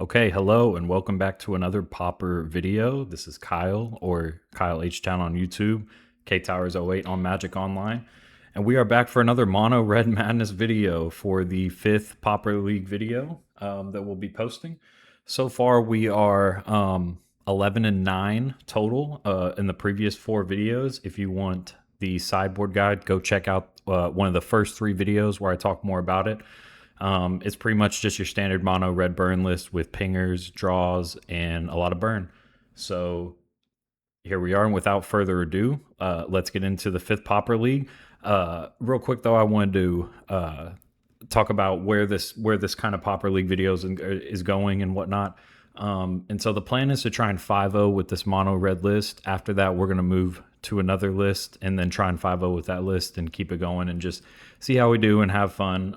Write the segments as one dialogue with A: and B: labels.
A: Okay, hello and welcome back to another Pauper video. This is Kyle or Kyle H Town on YouTube, K Towers 08 on Magic Online, and we are back for another Mono Red Madness video for the 5th Pauper League video that we'll be posting. So far, we are 11 and 9 total in the previous 4 videos. If you want the sideboard guide, go check out one of the first 3 videos where I talk more about it. It's pretty much just your standard mono red burn list with pingers, draws, and a lot of burn. So here we are, and without further ado, let's get into the 5th Pauper League. Real quick though, I wanted to talk about where this kind of Pauper League videos is going and whatnot. And so the plan is to try and 5-0 with this mono red list. After that, we're going to move to another list and then try and 5-0 with that list and keep it going and just see how we do and have fun.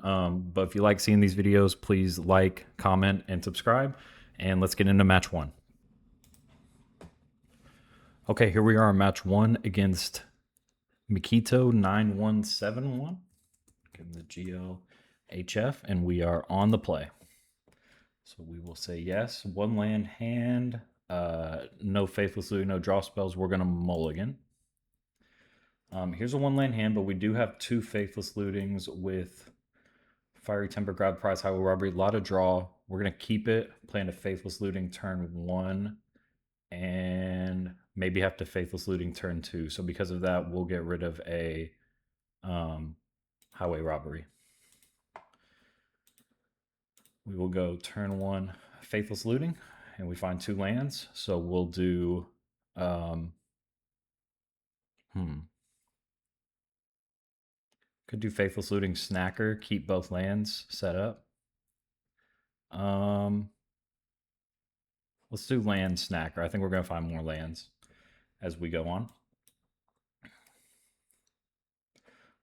A: But if you like seeing these videos, please like, comment, and subscribe. And let's get into match 1. Okay, here we are on match 1 against Mikito 9171. Give him the GLHF, and we are on the play. So we will say yes. 1 land hand. No Faithless Looting, no draw spells. We're going to mulligan. Here's a 1 land hand, but we do have 2 Faithless Lootings with Fiery Temper, Grab Prize, Highway Robbery. A lot of draw. We're going to keep it. Plan a Faithless Looting turn 1 and maybe have to Faithless Looting turn 2. So because of that, we'll get rid of a Highway Robbery. We will go turn 1 Faithless Looting, and we find 2 lands. So we'll do could do Faithless Looting Snacker, keep both lands set up. Let's do Land Snacker. I think we're going to find more lands as we go on.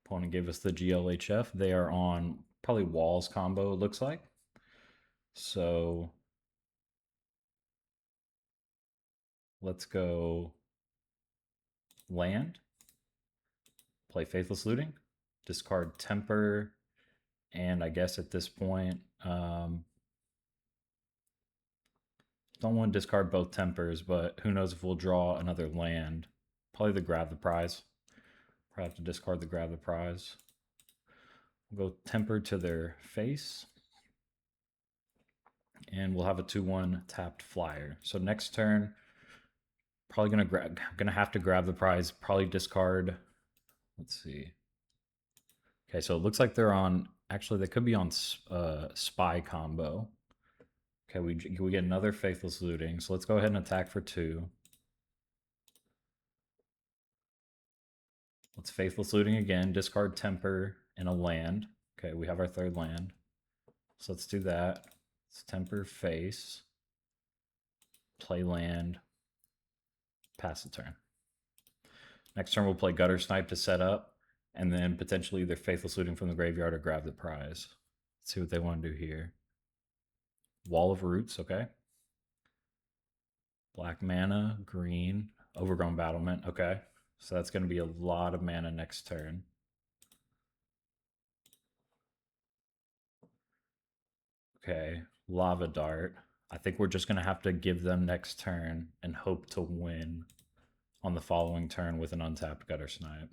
A: Opponent gave us the GLHF. They are on probably Walls combo, it looks like. So let's go land, play Faithless Looting, discard Temper, and I guess at this point, don't want to discard both Tempers, but who knows if we'll draw another land. Probably the Grab the Prize. Probably have to discard the Grab the Prize. We'll go Temper to their face. And we'll have a 2/1 tapped flyer. So next turn, probably gonna have to grab the prize, probably discard. Let's see. Okay, so it looks like they're on, actually they could be on spy combo. Okay, we get another Faithless Looting. So let's go ahead and attack for 2. Let's Faithless Looting again, discard Temper and a land. Okay, we have our 3rd land. So let's do that. Let's Temper face, play land, pass the turn. Next turn we'll play Guttersnipe to set up, and then potentially either Faithless Looting from the graveyard or grab the prize. Let's see what they want to do here. Wall of Roots, okay. Black mana, green, Overgrown Battlement, okay. So that's going to be a lot of mana next turn. Okay, Lava Dart. I think we're just going to have to give them next turn and hope to win on the following turn with an untapped Guttersnipe.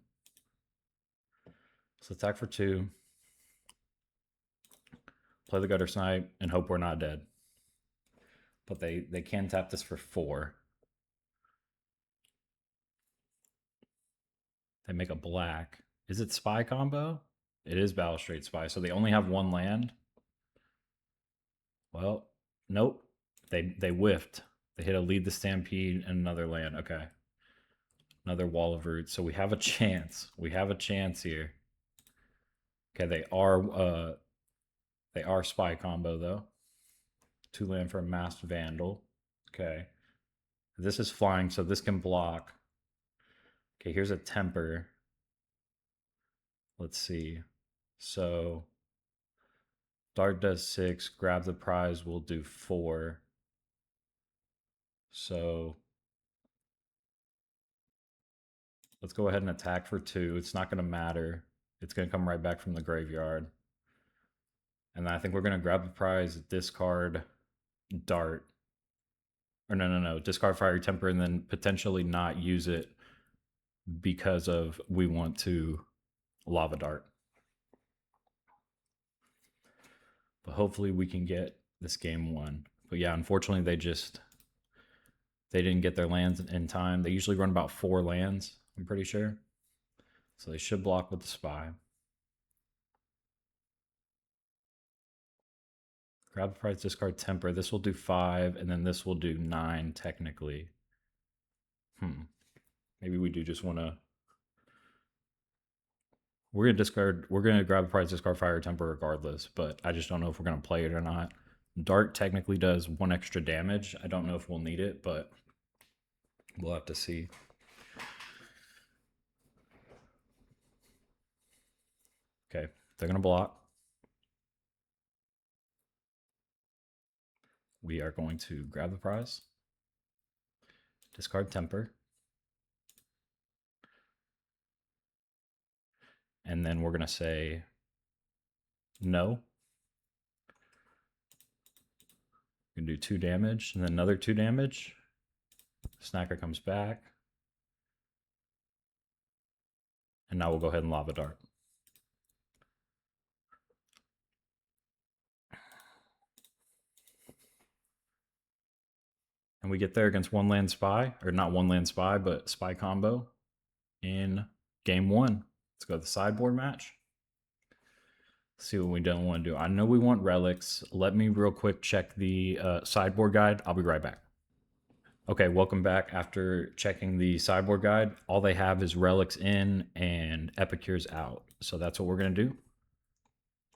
A: So attack for 2. Play the Guttersnipe and hope we're not dead. But they can tap this for 4. They make a black. Is it spy combo? It is Balustrade Spy. So they only have 1 land. Well, nope. They whiffed. They hit a Lead the Stampede and another land. Okay. Another Wall of Roots. So we have a chance. We have a chance here. Okay, they are spy combo though. 2 land for a Masked Vandal. Okay. This is flying, so this can block. Okay, here's a Temper. Let's see. So Dart does 6, grab the prize will do 4. So let's go ahead and attack for 2. It's not going to matter. It's going to come right back from the graveyard. And I think we're going to grab the prize, discard Dart. Or no. Discard Fiery Temper and then potentially not use it because of we want to Lava Dart. But hopefully we can get this game won. But yeah, unfortunately they didn't get their lands in time. They usually run about 4 lands, I'm pretty sure. So they should block with the Spy. Grab the prize, discard Temper. This will do 5, and then this will do 9 technically. Maybe we do just want to. We're gonna grab the prize, discard Fire Temper regardless, but I just don't know if we're gonna play it or not. Dart technically does 1 extra damage. I don't know if we'll need it, but we'll have to see. Okay, they're gonna block. We are going to grab the prize, discard Temper, and then we're gonna say no. We're gonna do 2 damage, and then another 2 damage. Snacker comes back. And now we'll go ahead and Lava Dart. And we get there against 1 land Spy, or not 1 land Spy, but Spy combo in game 1. Let's go to the sideboard match. See what we don't want to do. I know we want relics. Let me real quick check the sideboard guide. I'll be right back. Okay, welcome back. After checking the sideboard guide, all they have is relics in and Epicure's out. So that's what we're going to do.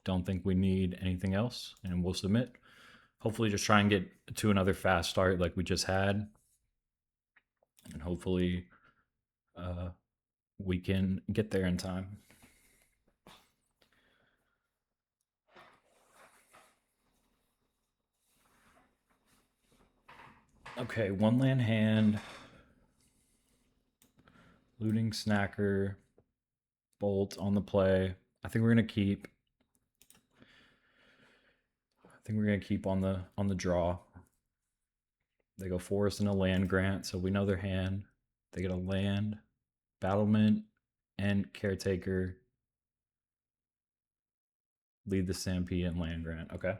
A: Don't think we need anything else, and we'll submit. Hopefully just try and get to another fast start like we just had. And hopefully we can get there in time. Okay, 1 land hand. Looting, Snacker, Bolt on the play. I think we're gonna keep. On the draw. They go Forest and a land grant, so we know their hand. They get a land, Battlement, and Caretaker. Lead the Stampede and land grant. Okay.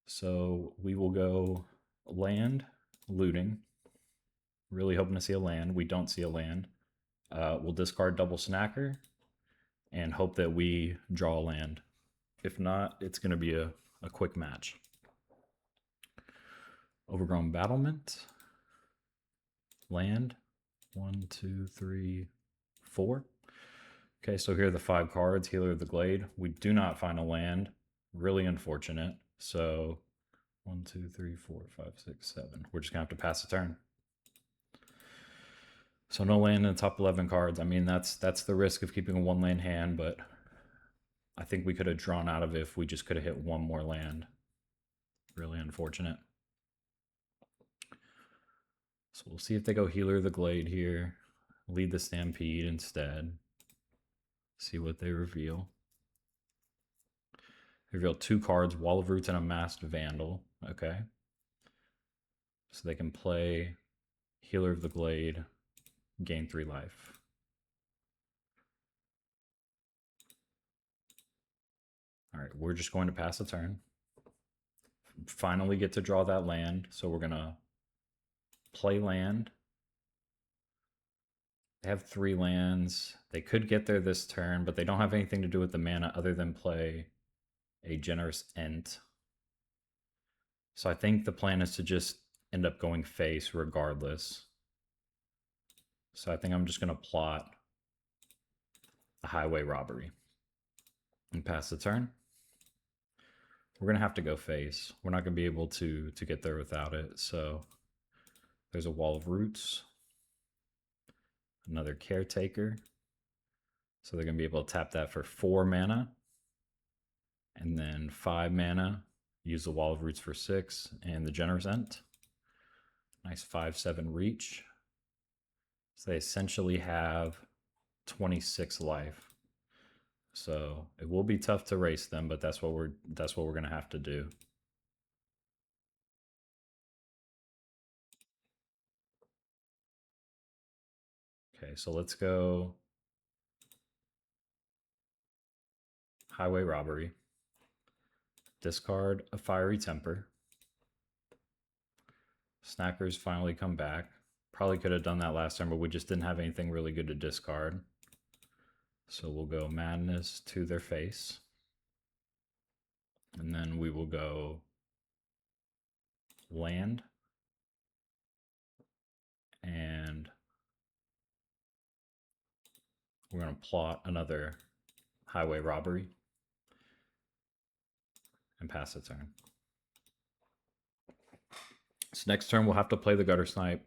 A: So we will go land, looting. Really hoping to see a land. We don't see a land. We'll discard double Snacker and hope that we draw a land. If not, it's going to be a quick match. Overgrown Battlement. Land. 1, 2, 3, 4. Okay, so here are the 5 cards. Healer of the Glade. We do not find a land. Really unfortunate. So 1, 2, 3, 4, 5, 6, 7. We're just going to have to pass the turn. So no land in the top 11 cards. I mean, that's the risk of keeping a 1 land hand, but I think we could have drawn out of it if we just could have hit 1 more land. Really unfortunate. So we'll see if they go Healer of the Glade here. Lead the Stampede instead. See what they reveal. They reveal 2 cards, Wall of Roots and a Masked Vandal. Okay. So they can play Healer of the Glade, gain 3 life. All right, we're just going to pass the turn. Finally get to draw that land, so we're going to play land. They have 3 lands. They could get there this turn, but they don't have anything to do with the mana other than play a Generous Ent. So I think the plan is to just end up going face regardless. So I think I'm just going to plot a Highway Robbery and pass the turn. We're going to have to go face. We're not going to be able to get there without it. So there's a Wall of Roots. Another Caretaker. So they're going to be able to tap that for 4 mana. And then 5 mana. Use the Wall of Roots for 6. And the Generous Ent. Nice 5/7 reach. So they essentially have 26 life. So it will be tough to race them, but that's what we're gonna have to do. Okay, so let's go Highway Robbery. Discard a Fiery Temper. Snackers finally come back. Probably could have done that last time, but we just didn't have anything really good to discard. So we'll go Madness to their face. And then we will go land. And we're going to plot another Highway Robbery and pass a turn. So next turn we'll have to play the Guttersnipe.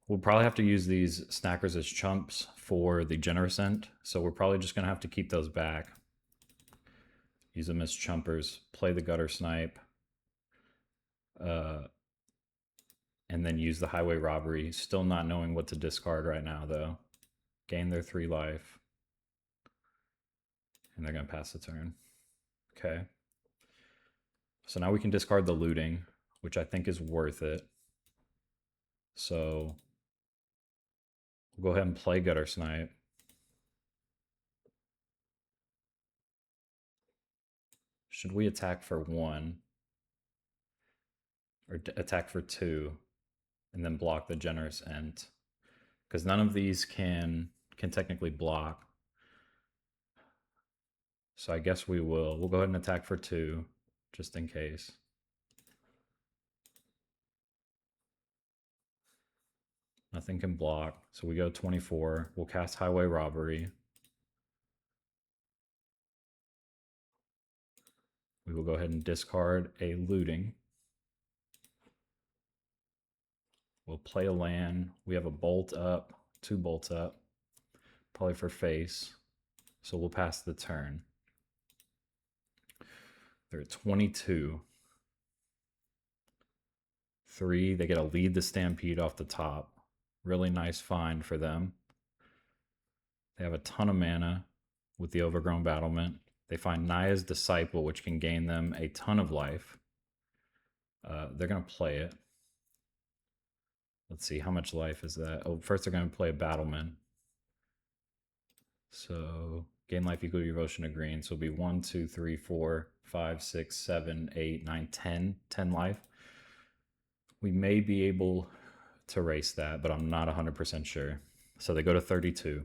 A: We'll probably have to use these Snackers as chumps for the Generous End, so we're probably just going to have to keep those back. Use them as chumpers, play the Guttersnipe, and then use the Highway Robbery. Still not knowing what to discard right now, though. Gain their 3 life. And they're going to pass the turn. Okay. So now we can discard the Looting, which I think is worth it. So we'll go ahead and play Guttersnipe. Should we attack for 1? Or attack for 2? And then block the Generous End? Because none of these can technically block. So I guess we will. We'll go ahead and attack for 2, just in case. Nothing can block. So we go 24. We'll cast Highway Robbery. We will go ahead and discard a Looting. We'll play a land. We have a Bolt up, 2 bolts up, probably for face. So we'll pass the turn. They're at 22. 3, they get to lead the Stampede off the top. Really nice find for them. They have a ton of mana with the Overgrown Battlement. They find Naya's Disciple, which can gain them a ton of life. They're going to play it. Let's see, how much life is that? Oh, first they're going to play a Battlement. So gain life equal to your devotion to green. So it'll be 1, 2, 3, 4, 5, 6, 7, 8, 9, 10. 10 life. We may be able to race that, but I'm not 100% sure. So they go to 32.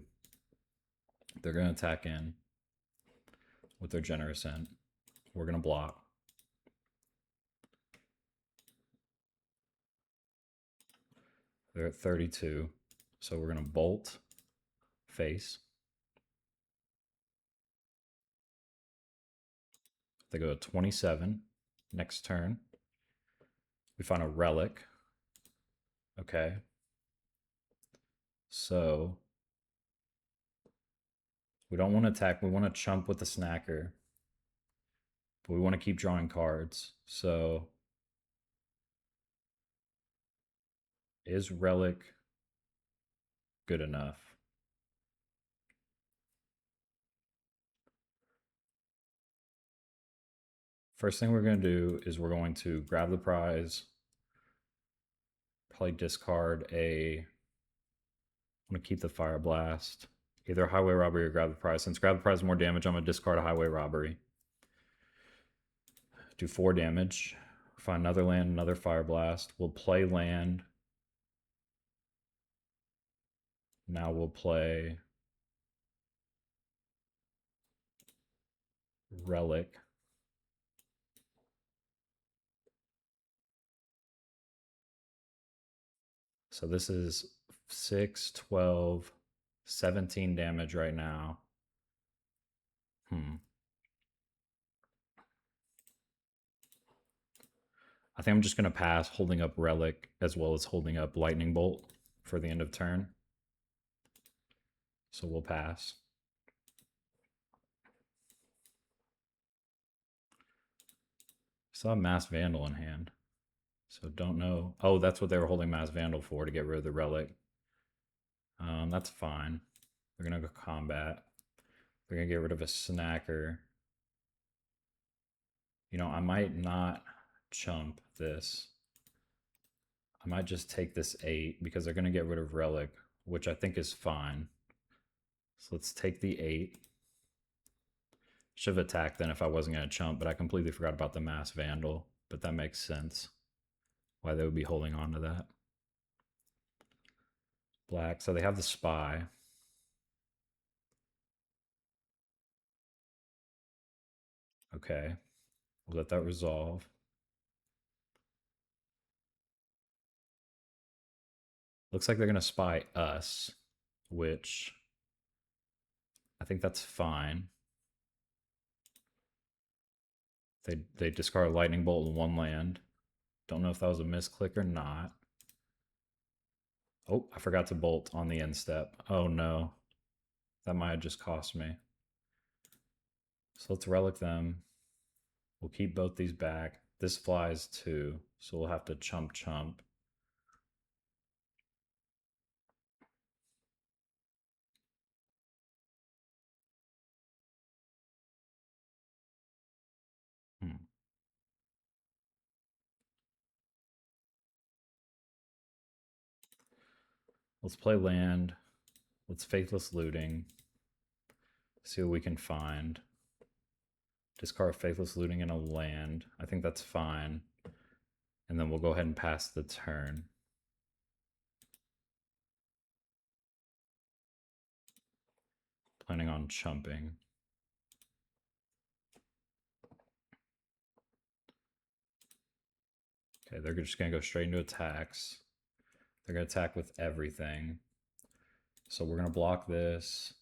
A: They're going to attack in with their Generous End. We're going to block. They're at 32. So we're going to bolt face. They go to 27. Next turn, we find a Relic. Okay. So we don't want to attack. We want to chump with the Snacker. But we want to keep drawing cards. So is Relic good enough? First thing we're going to do is we're going to grab the prize, probably discard a, I'm going to keep the Fireblast, either Highway Robbery or grab the prize. Since grab the prize is more damage, I'm going to discard a Highway Robbery. Do 4 damage, find another land, another Fireblast. We'll play land. Now we'll play Relic. So this is 6, 12, 17 damage right now. I think I'm just going to pass holding up Relic as well as holding up Lightning Bolt for the end of turn. So we'll pass. Still have Mass Vandal in hand. So don't know. Oh, that's what they were holding Mass Vandal for, to get rid of the Relic. That's fine. They're going to go combat. They're going to get rid of a Snacker. You know, I might not chump this. I might just take this 8 because they're going to get rid of Relic which I think is fine. So let's take the 8. Should have attacked then if I wasn't going to chump, but I completely forgot about the Mass Vandal. But that makes sense why they would be holding on to that. Black, so they have the Spy. Okay, we'll let that resolve. Looks like they're going to spy us, which I think that's fine. They discard Lightning Bolt in 1 land. Don't know if that was a misclick or not. Oh, I forgot to bolt on the end step. Oh no. That might have just cost me. So let's relic them. We'll keep both these back. This flies too, so we'll have to chump chump. Let's play land. Let's Faithless Looting. See what we can find. Discard Faithless Looting in a land. I think that's fine. And then we'll go ahead and pass the turn. Planning on chumping. Okay, they're just going to go straight into attacks. They're going to attack with everything. So we're going to block this,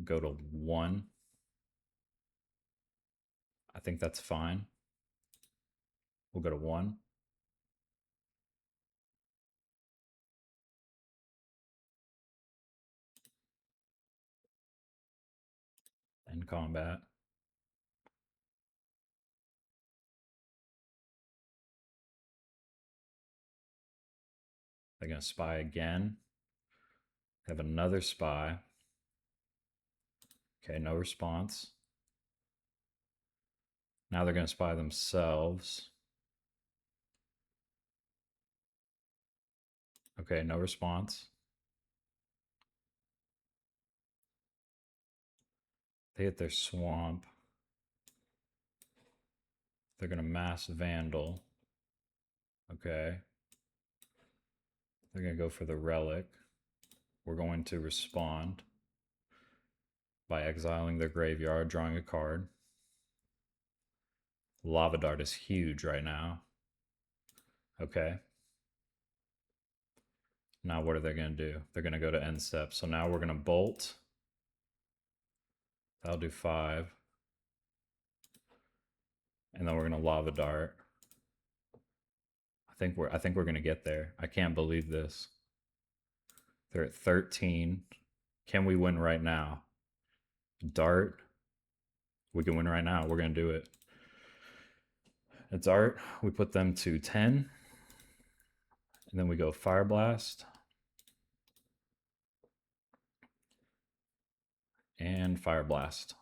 A: go to 1. I think that's fine. We'll go to 1. End combat. They're going to spy again. They have another spy. Okay, no response. Now they're going to spy themselves. Okay, no response. They hit their swamp. They're going to mass Vandal. Okay. They're going to go for the Relic. We're going to respond by exiling their graveyard, drawing a card. Lava Dart is huge right now. Okay. Now what are they going to do? They're going to go to end step. So now we're going to bolt. That'll do 5. And then we're going to Lava Dart. I think we're going to get there. I can't believe this. They're at 13. Can we win right now? Dart. We can win right now. We're going to do it. It's Dart. We put them to 10. And then we go Fireblast. And Fireblast.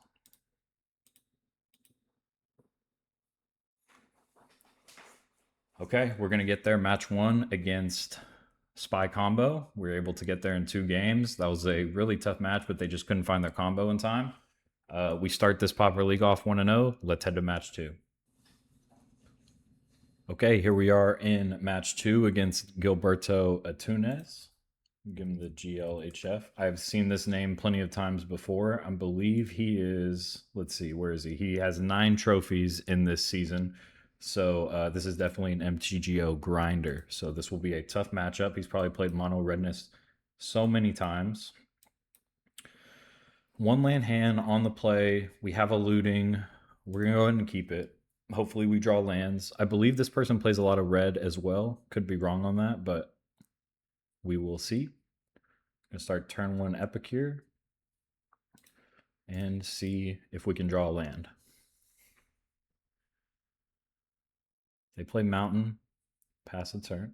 A: Okay, we're going to get there. Match 1 against Spy Combo. We were able to get there in 2 games. That was a really tough match, but they just couldn't find their combo in time. We start this Pauper League off 1-0. Let's head to match 2. Okay, here we are in match 2 against Gilberto Atunes. Give him the GLHF. I've seen this name plenty of times before. I believe he is, let's see, where is he? He has 9 trophies in this season. So this is definitely an MTGO grinder. So this will be a tough matchup. He's probably played Mono Redness so many times. 1 land hand on the play. We have a looting. We're going to go ahead and keep it. Hopefully we draw lands. I believe this person plays a lot of red as well. Could be wrong on that, but we will see. I'm going to start turn 1 Epicure and see if we can draw a land. They play Mountain, pass a turn.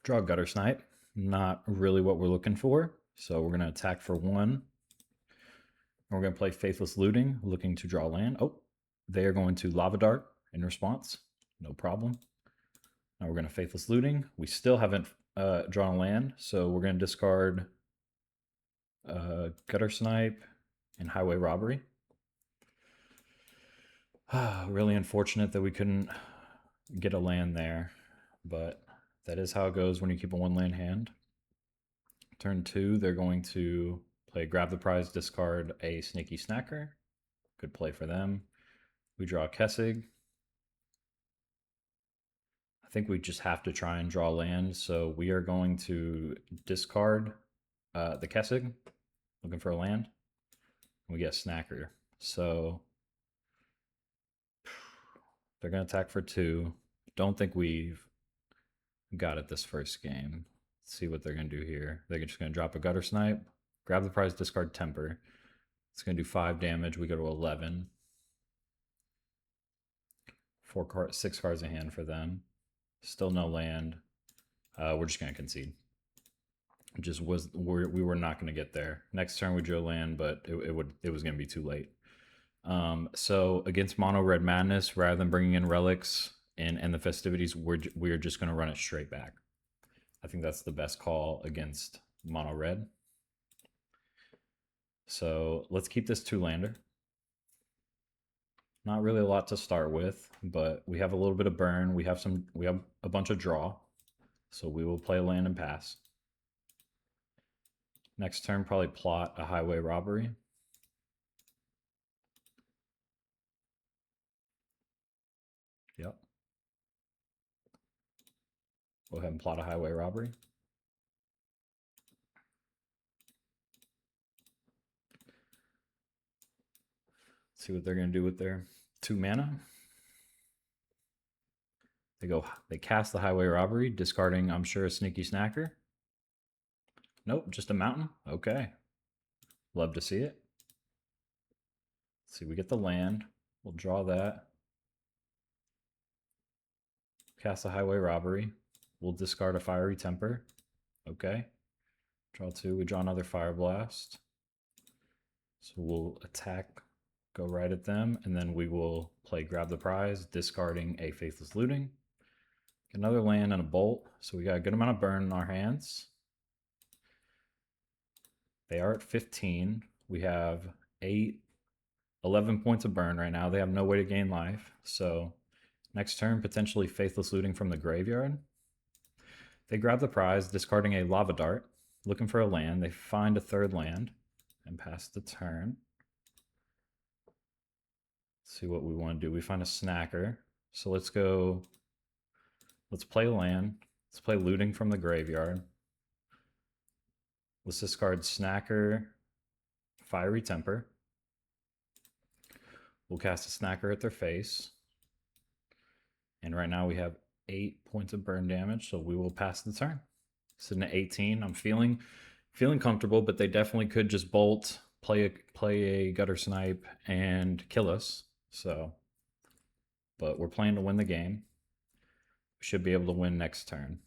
A: Draw Guttersnipe. Not really what we're looking for. So we're going to attack for 1. We're going to play Faithless Looting, looking to draw land. Oh, they are going to Lava Dart in response. No problem. Now we're going to Faithless Looting. We still haven't drawn a land, so we're going to discard Guttersnipe and Highway Robbery. Really unfortunate that we couldn't get a land there, but that is how it goes when you keep a one land hand. Turn 2, they're going to play Grab the Prize, discard a Sneaky Snacker. Good play for them. We draw a Kessig. I think we just have to try and draw land, so we are going to discard the Kessig, looking for a land. We get a Snacker. So they're going to attack for 2. Don't think we've got it this first game. Let's see what they're going to do here. They're just going to drop a Guttersnipe, grab the prize, discard Temper. It's going to do 5 damage. We go to 11. 6 cards in hand for them. Still no land. We're just going to concede. We were not going to get there. Next turn we drew a land, but it was going to be too late. So against Mono Red Madness, rather than bringing in relics and End the Festivities, we're just going to run it straight back. I think that's the best call against Mono Red. So let's keep this 2-lander. Not really a lot to start with, but we have a little bit of burn. We have a bunch of draw. So we will play a land and pass. Next turn, probably plot a Highway Robbery. Yep. Go ahead and plot a Highway Robbery. See what they're going to do with their 2 mana. They cast the Highway Robbery, discarding, I'm sure, a Sneaky Snacker. Nope, just a mountain. Okay. Love to see it. Let's see, we get the land. We'll draw that. Cast a Highway Robbery. We'll discard a Fiery Temper. Okay. Draw 2. We draw another Fireblast. So we'll attack, go right at them, and then we will play Grab the Prize, discarding a Faithless Looting. Another land and a bolt. So we got a good amount of burn in our hands. They are at 15. We have 11 points of burn right now. They have no way to gain life. So next turn, potentially Faithless Looting from the graveyard. They grab the prize, discarding a Lava Dart, looking for a land. They find a 3rd land and pass the turn. Let's see what we want to do. We find a Snacker. So let's play land. Let's play Looting from the graveyard. Let's discard Snacker, Fiery Temper. We'll cast a Snacker at their face. And right now we have 8 points of burn damage, so we will pass the turn. Sitting at 18. I'm feeling comfortable, but they definitely could just bolt, play a Guttersnipe, and kill us. So, but we're playing to win the game. We should be able to win next turn.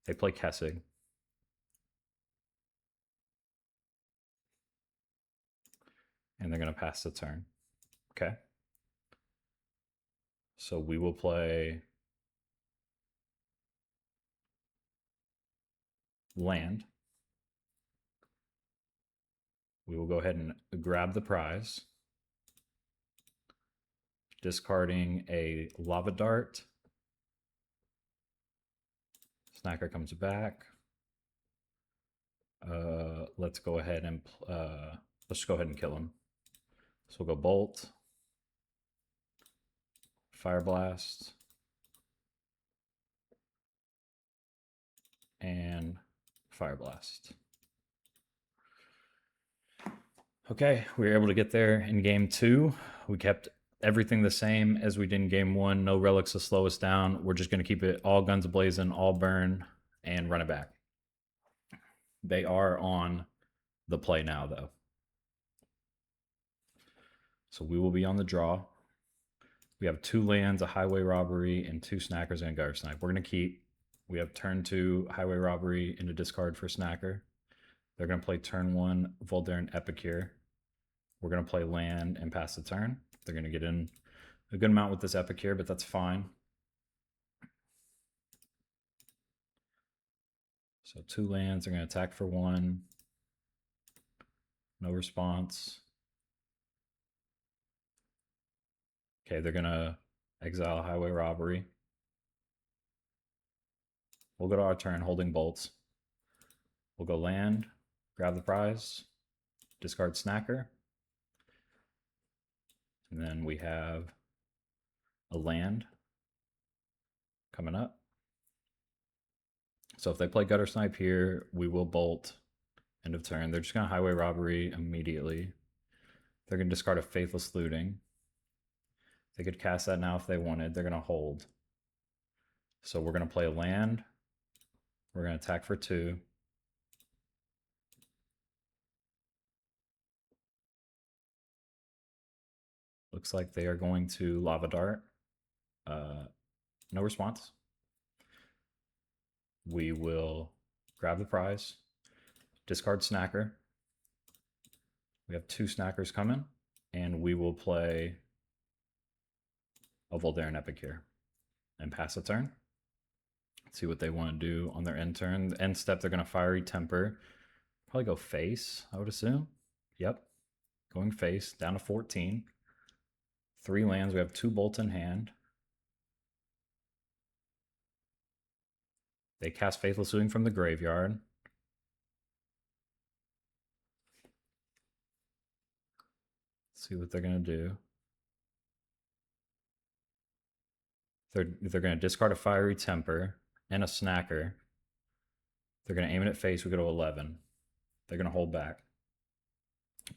A: They play Kessig. And they're going to pass the turn. Okay. So we will play land. We will go ahead and grab the prize, discarding a Lava Dart. Snacker comes back. Let's go ahead and let's just go ahead and kill him. So we'll go Bolt, Fireblast, and Fireblast. Okay, we were able to get there in game 2. We kept everything the same as we did in game 1. No relics to slow us down. We're just going to keep it all guns blazing, all burn, and run it back. They are on the play now, though. So we will be on the draw. We have 2 lands, a Highway Robbery, and 2 Snackers and a Guttersnipe. We're going to keep. We have turn 2 Highway Robbery into discard for Snacker. They're going to play turn 1 Voldaren Epicure. We're going to play land and pass the turn. They're going to get in a good amount with this Epicure, but that's fine. So 2 lands, they're going to attack for 1. No response. Okay, they're going to exile Highway Robbery. We'll go to our turn, holding bolts. We'll go land, grab the prize, discard Snacker. And then we have a land coming up. So if they play Guttersnipe here, we will bolt end of turn. They're just going to Highway Robbery immediately. They're going to discard a Faithless Looting. They could cast that now if they wanted. They're going to hold. So we're going to play a land. We're going to attack for 2. Looks like they are going to Lava Dart. No response. We will grab the prize, discard Snacker. We have 2 Snackers coming, and we will play a Voldaren Epicure and pass a turn. See what they want to do on their end turn. The end step, they're going to Fiery Temper. Probably go face, I would assume. Yep. Going face, down to 14. 3 lands. We have 2 bolts in hand. They cast Faithless Looting from the graveyard. Let's see what they're going to do. They're going to discard a Fiery Temper and a Snacker. They're going to aim it at face. We go to 11. They're going to hold back.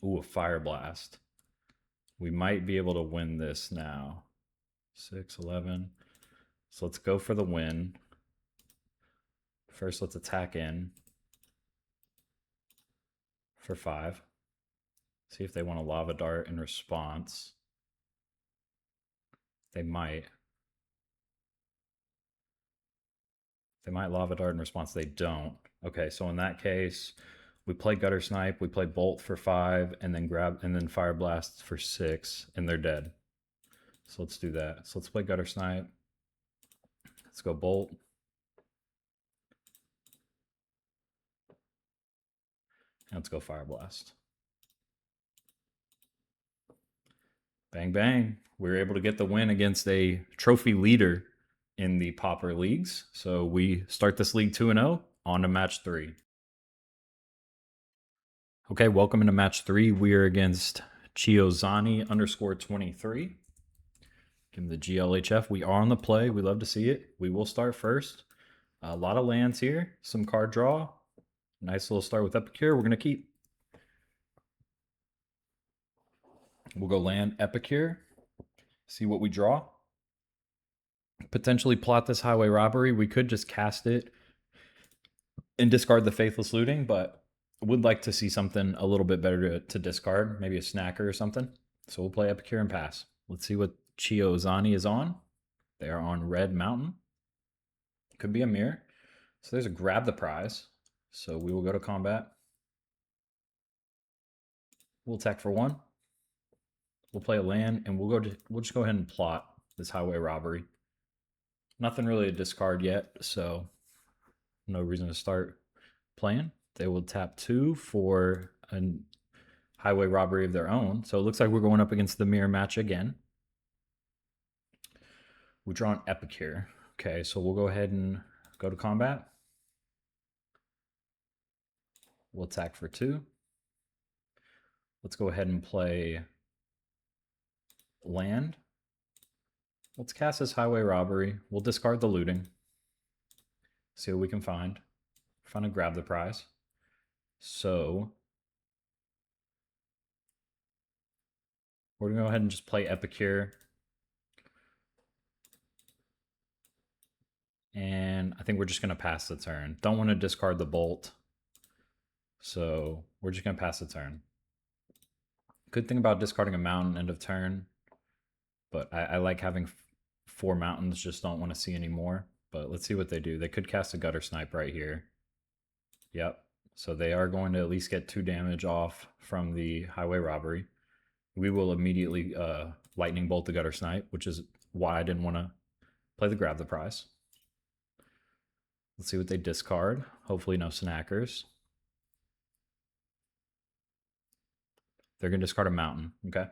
A: Ooh, a Fireblast. We might be able to win this now. 6, 11. So let's go for the win. First, let's attack in for 5. See if they want a Lava Dart in response. They might. They might Lava Dart in response. They don't. Okay, so in that case, we play Guttersnipe, we play Bolt for 5, and then Fireblast for 6, and they're dead. So let's do that. So let's play Guttersnipe. Let's go Bolt. And let's go Fireblast. Bang, bang. We were able to get the win against a trophy leader in the Pauper leagues. So we start this league 2-0, on to match 3. Okay, welcome into match 3. We are against Chiozani_23. Give him the GLHF. We are on the play. We love to see it. We will start first. A lot of lands here. Some card draw. Nice little start with Epicure. We're going to keep. We'll go land Epicure. See what we draw. Potentially plot this Highway Robbery. We could just cast it and discard the Faithless Looting, but would like to see something a little bit better to discard. Maybe a Snacker or something. So we'll play Epicure and pass. Let's see what Chiozani is on. They are on Red Mountain. Could be a mirror. So there's a grab the prize. So we will go to combat. We'll attack for 1. We'll play a land, and we'll just go ahead and plot this Highway Robbery. Nothing really to discard yet, so no reason to start playing. They will tap 2 for a Highway Robbery of their own. So it looks like we're going up against the mirror match again. We draw an Epicure. Okay, so we'll go ahead and go to combat. We'll attack for 2. Let's go ahead and play land. Let's cast this Highway Robbery. We'll discard the looting. See what we can find. Find and grab the prize. So we're going to go ahead and just play Epicure. And I think we're just going to pass the turn. Don't want to discard the Bolt. So we're just going to pass the turn. Good thing about discarding a mountain end of turn. But I like having 4 mountains, just don't want to see any more. But let's see what they do. They could cast a Guttersnipe right here. Yep. So they are going to at least get 2 damage off from the Highway Robbery. We will immediately Lightning Bolt the Guttersnipe, which is why I didn't want to play the Grab the Prize. Let's see what they discard. Hopefully no Snackers. They're going to discard a Mountain. Okay.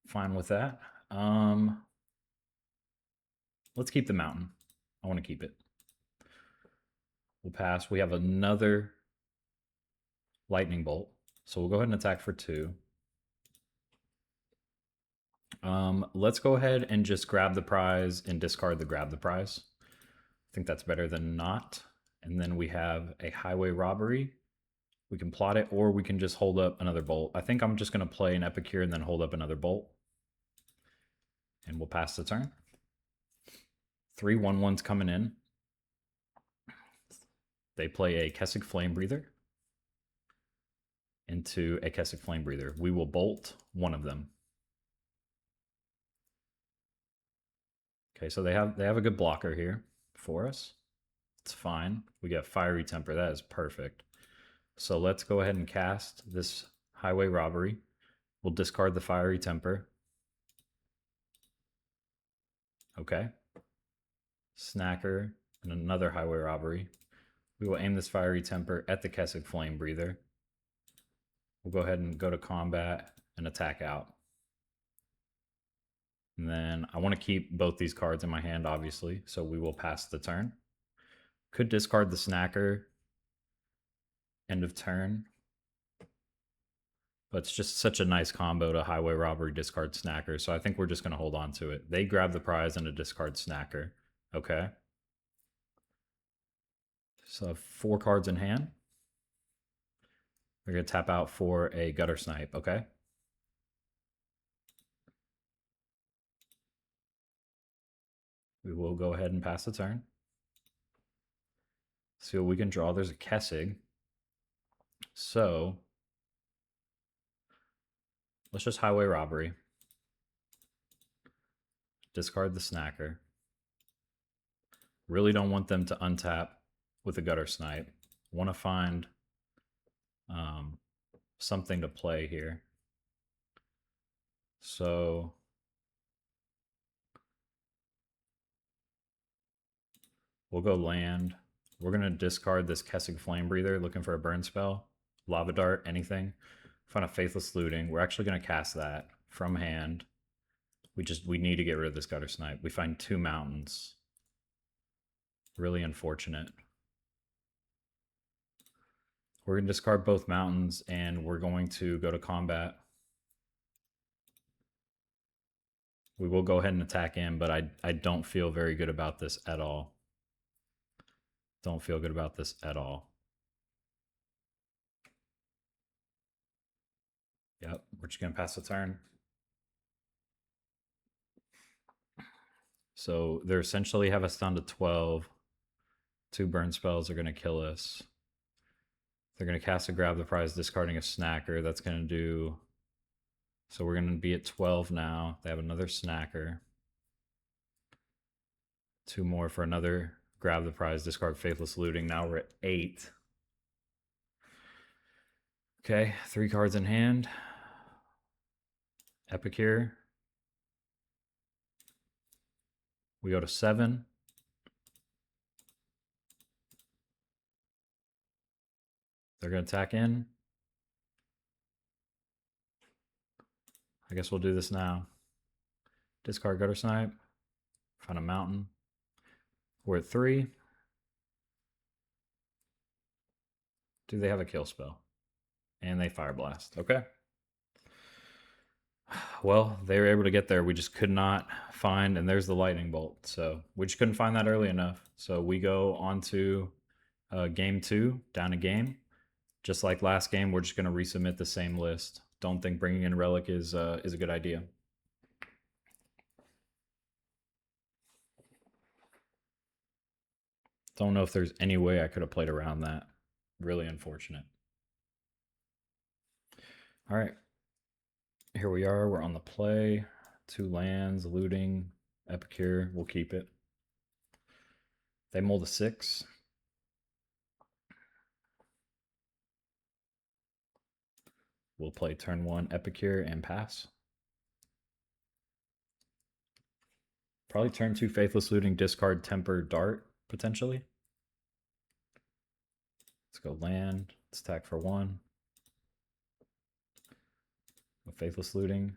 A: Fine with that. Let's keep the Mountain. I want to keep it. We'll pass. We have another Lightning Bolt. So we'll go ahead and attack for 2. Let's go ahead and just grab the prize and discard the Grab the Prize. I think that's better than not. And then we have a Highway Robbery. We can plot it, or we can just hold up another bolt. I think I'm just going to play an Epicure and then hold up another bolt. And we'll pass the turn. 3 1/1s coming in. They play a Kessig Flamebreather into a Kessig Flamebreather. We will bolt one of them. Okay, so they have a good blocker here for us. It's fine. We got Fiery Temper. That is perfect. So let's go ahead and cast this Highway Robbery. We'll discard the Fiery Temper. Okay. Snacker and another Highway Robbery. We will aim this Fiery Temper at the Kessig Flamebreather. We'll go ahead and go to combat and attack out. And then I want to keep both these cards in my hand, obviously, so we will pass the turn. Could discard the Snacker, end of turn. But it's just such a nice combo to Highway Robbery, discard Snacker, so I think we're just going to hold on to it. They grab the prize and a discard Snacker. Okay. So 4 cards in hand. We're going to tap out for a Guttersnipe, okay? We will go ahead and pass the turn. See what we can draw. There's a Kessig. So let's just Highway Robbery. Discard the Snacker. Really don't want them to untap with a Guttersnipe. Want to find something to play here. So we'll go land. We're going to discard this Kessig Flamebreather, looking for a burn spell. Lava Dart, anything. Find a Faithless Looting. We're actually going to cast that from hand. We need to get rid of this Guttersnipe. We find 2 mountains. Really unfortunate. We're going to discard both mountains, and we're going to go to combat. We will go ahead and attack in, but I don't feel very good about this at all. Don't feel good about this at all. Yep, we're just going to pass the turn. So they essentially have us down to 12. 2 burn spells are going to kill us. They're going to cast a Grab the Prize, discarding a Snacker. That's going to do... So we're going to be at 12 now. They have another Snacker. 2 more for another Grab the Prize, discard Faithless Looting. Now we're at 8. Okay, 3 cards in hand. Epicure. We go to 7. They're going to attack in. I guess we'll do this now. Discard Guttersnipe. Find a mountain. We're at 3. Do they have a kill spell? And they Fireblast. Okay. Well, they were able to get there. We just could not find, and there's the Lightning Bolt. So we just couldn't find that early enough. So we go on to game 2, down a game. Just like last game, we're just going to resubmit the same list. Don't think bringing in Relic is a good idea. Don't know if there's any way I could have played around that. Really unfortunate. All right. Here we are. We're on the play. 2 lands, looting, Epicure. We'll keep it. They mold a 6. We'll play turn 1 Epicure and pass. Probably turn 2 Faithless Looting, discard Temper Dart, potentially. Let's go land. Let's attack for 1. Faithless Looting,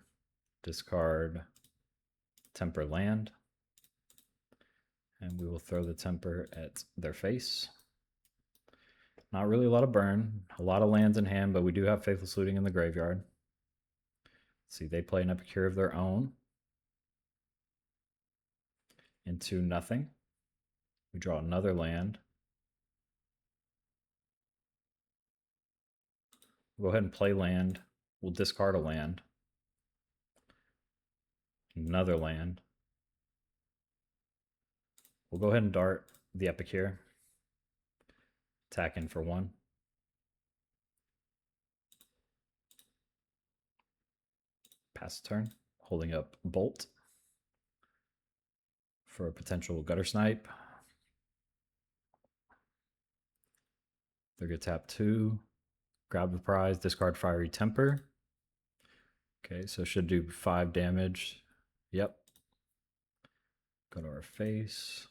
A: discard Temper land. And we will throw the Temper at their face. Not really a lot of burn, a lot of lands in hand, but we do have Faithless Looting in the graveyard. Let's see, they play an Epicure of their own. Into nothing. We draw another land. We'll go ahead and play land. We'll discard a land. Another land. We'll go ahead and dart the Epicure. Attack in for 1. Pass turn. Holding up Bolt for a potential Guttersnipe. They're going to tap 2. Grab the prize. Discard Fiery Temper. Okay, so should do 5 damage. Yep. Go to our face.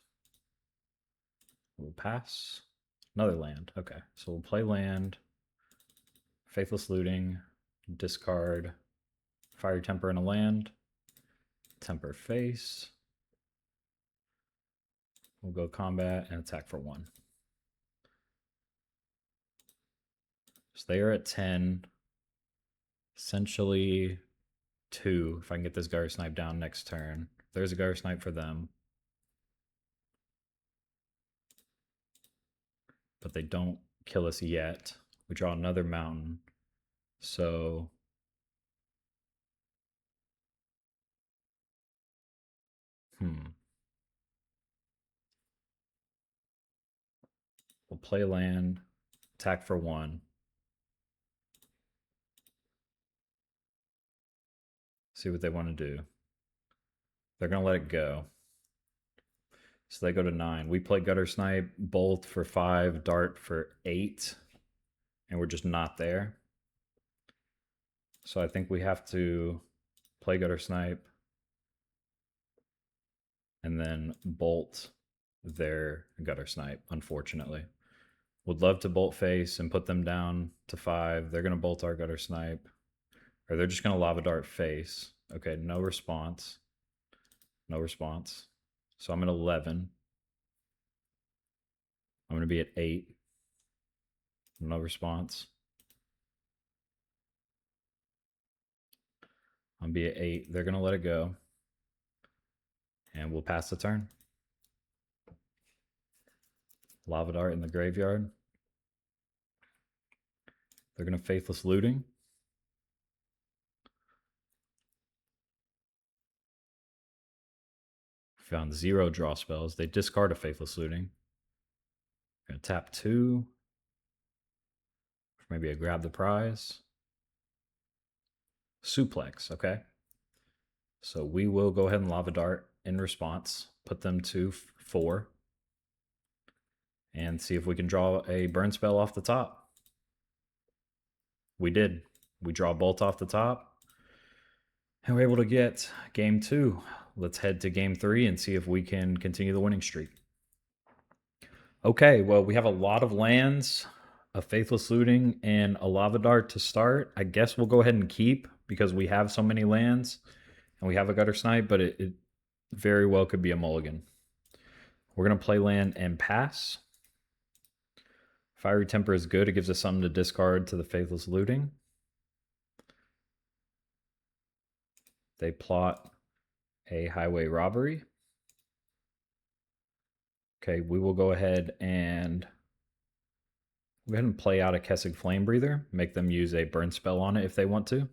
A: We'll pass. Another land. Okay, so we'll play land. Faithless Looting. Discard Fiery Temper and a land. Temper face. We'll go combat and attack for 1. So they are at 10. Essentially 2 if I can get this Guttersnipe down next turn. There's a Guttersnipe for them. But they don't kill us yet. We draw another mountain. So we'll play land, attack for 1. See what they want to do. They're going to let it go. So they go to 9. We play Guttersnipe, Bolt for 5, Dart for 8. And we're just not there. So I think we have to play Guttersnipe and then bolt their Guttersnipe, unfortunately. Would love to bolt face and put them down to 5. They're going to bolt our Guttersnipe. Or they're just going to lava dart face. Okay, no response. No response. So I'm at 11. I'm going to be at 8. No response. I'm be at 8. They're going to let it go. And we'll pass the turn. Lava dart in the graveyard. They're going to Faithless Looting. Found 0 draw spells. They discard a Faithless Looting. Going to tap 2. Maybe a grab the prize. Suplex, okay. So we will go ahead and lava dart in response. Put them to 4. And see if we can draw a burn spell off the top. We did. We draw bolt off the top. And we're able to get game 2. Let's head to game 3 and see if we can continue the winning streak. Okay, well, we have a lot of lands, a Faithless Looting, and a Lava Dart to start. I guess we'll go ahead and keep because we have so many lands and we have a Guttersnipe, but it very well could be a mulligan. We're going to play land and pass. Fiery Temper is good. It gives us something to discard to the Faithless Looting. They plot a Highway Robbery. Okay, we will go ahead and play out a Kessig Flamebreather. Make them use a burn spell on it if they want to.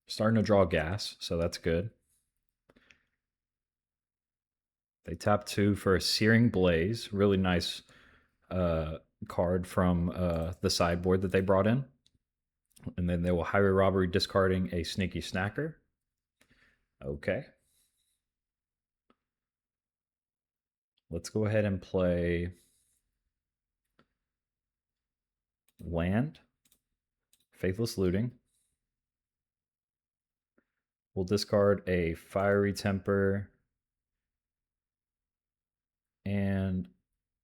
A: Starting to draw gas, so that's good. They tap 2 for a Searing Blaze. Really nice card from the sideboard that they brought in. And then they will Highway Robbery, discarding a Sneaky Snacker. Okay. Let's go ahead and play land. Faithless Looting. We'll discard a Fiery Temper and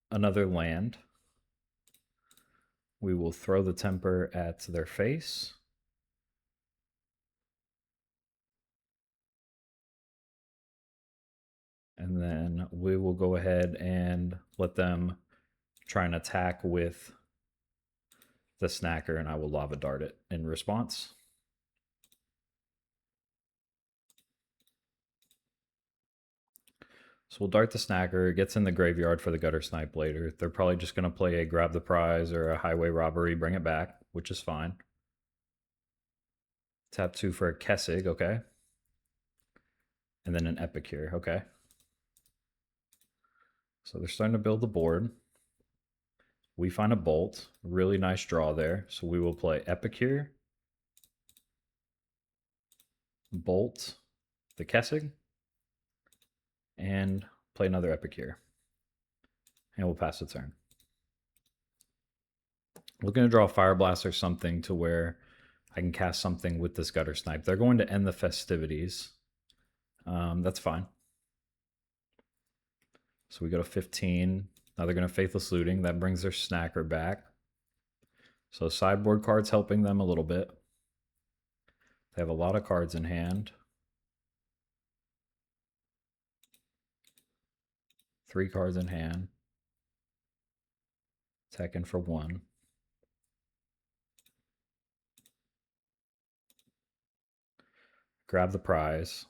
A: another land. We will throw the temper at their face. And then we will go ahead and let them try and attack with the Snacker, and I will Lava Dart it in response. So we'll dart the Snacker. It gets in the graveyard for the Guttersnipe later. They're probably just going to play a Grab the Prize or a Highway Robbery, bring it back, which is fine. Tap 2 for a Kessig, okay. And then an Epicure, okay. So they're starting to build the board. We find a Bolt. Really nice draw there. So we will play Epicure, Bolt, the Kessig, and play another Epicure. And we'll pass the turn. We're going to draw a Fireblast or something to where I can cast something with this Guttersnipe. They're going to End the Festivities. That's fine. So we go to 15. Now they're going to Faithless Looting. That brings their Snacker back. So sideboard cards helping them a little bit. They have a lot of cards in hand. 3 cards in hand. Attacking for 1. Grab the prize.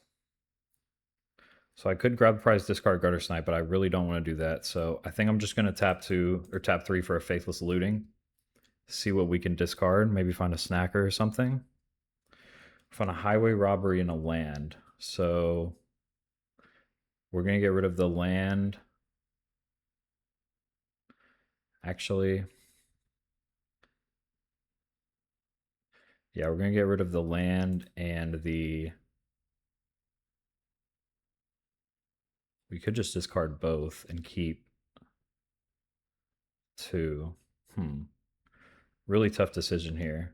A: So I could grab the prize, discard Guttersnipe, but I really don't want to do that. So I think I'm just going to tap 2 or tap 3 for a Faithless Looting. See what we can discard. Maybe find a Snacker or something. Find a Highway Robbery and a land. So we're going to get rid of the land. Actually, yeah, we're going to get rid of the land and the... We could just discard both and keep 2. Really tough decision here.